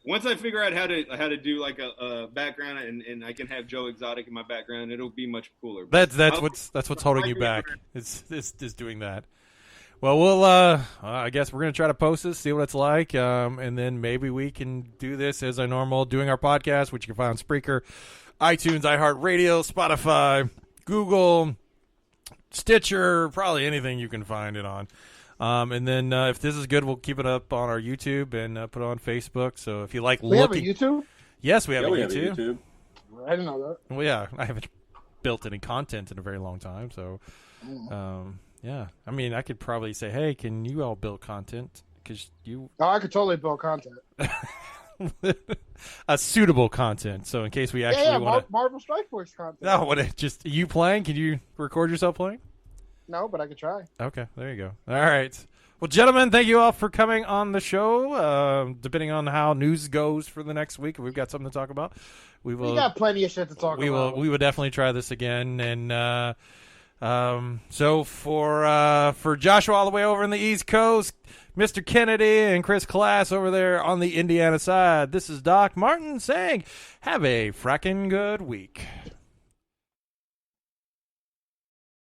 Once I figure out how to do like a background and I can have Joe Exotic in my background, it'll be much cooler. That's what's holding you back. It's doing that. Well, I guess we're gonna try to post this, see what it's like, and then maybe we can do this as our normal doing our podcast, which you can find on Spreaker, iTunes, iHeartRadio, Spotify, Google, Stitcher, probably anything you can find it on. And then if this is good, we'll keep it up on our YouTube and put it on Facebook. So if you like We have a looking, YouTube? yes, we have, Yeah, a, we YouTube. have a YouTube. I didn't know that. Well, yeah, I haven't built any content in a very long time, so yeah. I mean, I could probably say, hey, can you all build content? Because you Oh, I could totally build content. a suitable content. So in case we actually want to, Marvel Strike Force content. no, what? Just you playing? Can you record yourself playing? No, but I could try. Okay, there you go. All right. Well, gentlemen, thank you all for coming on the show. Depending on how news goes for the next week, if we've got something to talk about, we will. We got plenty of shit to talk about. We will definitely try this again. And so for Joshua all the way over in the East Coast, Mr. Kennedy and Chris Class over there on the Indiana side, this is Doc Martin saying, have a fracking good week.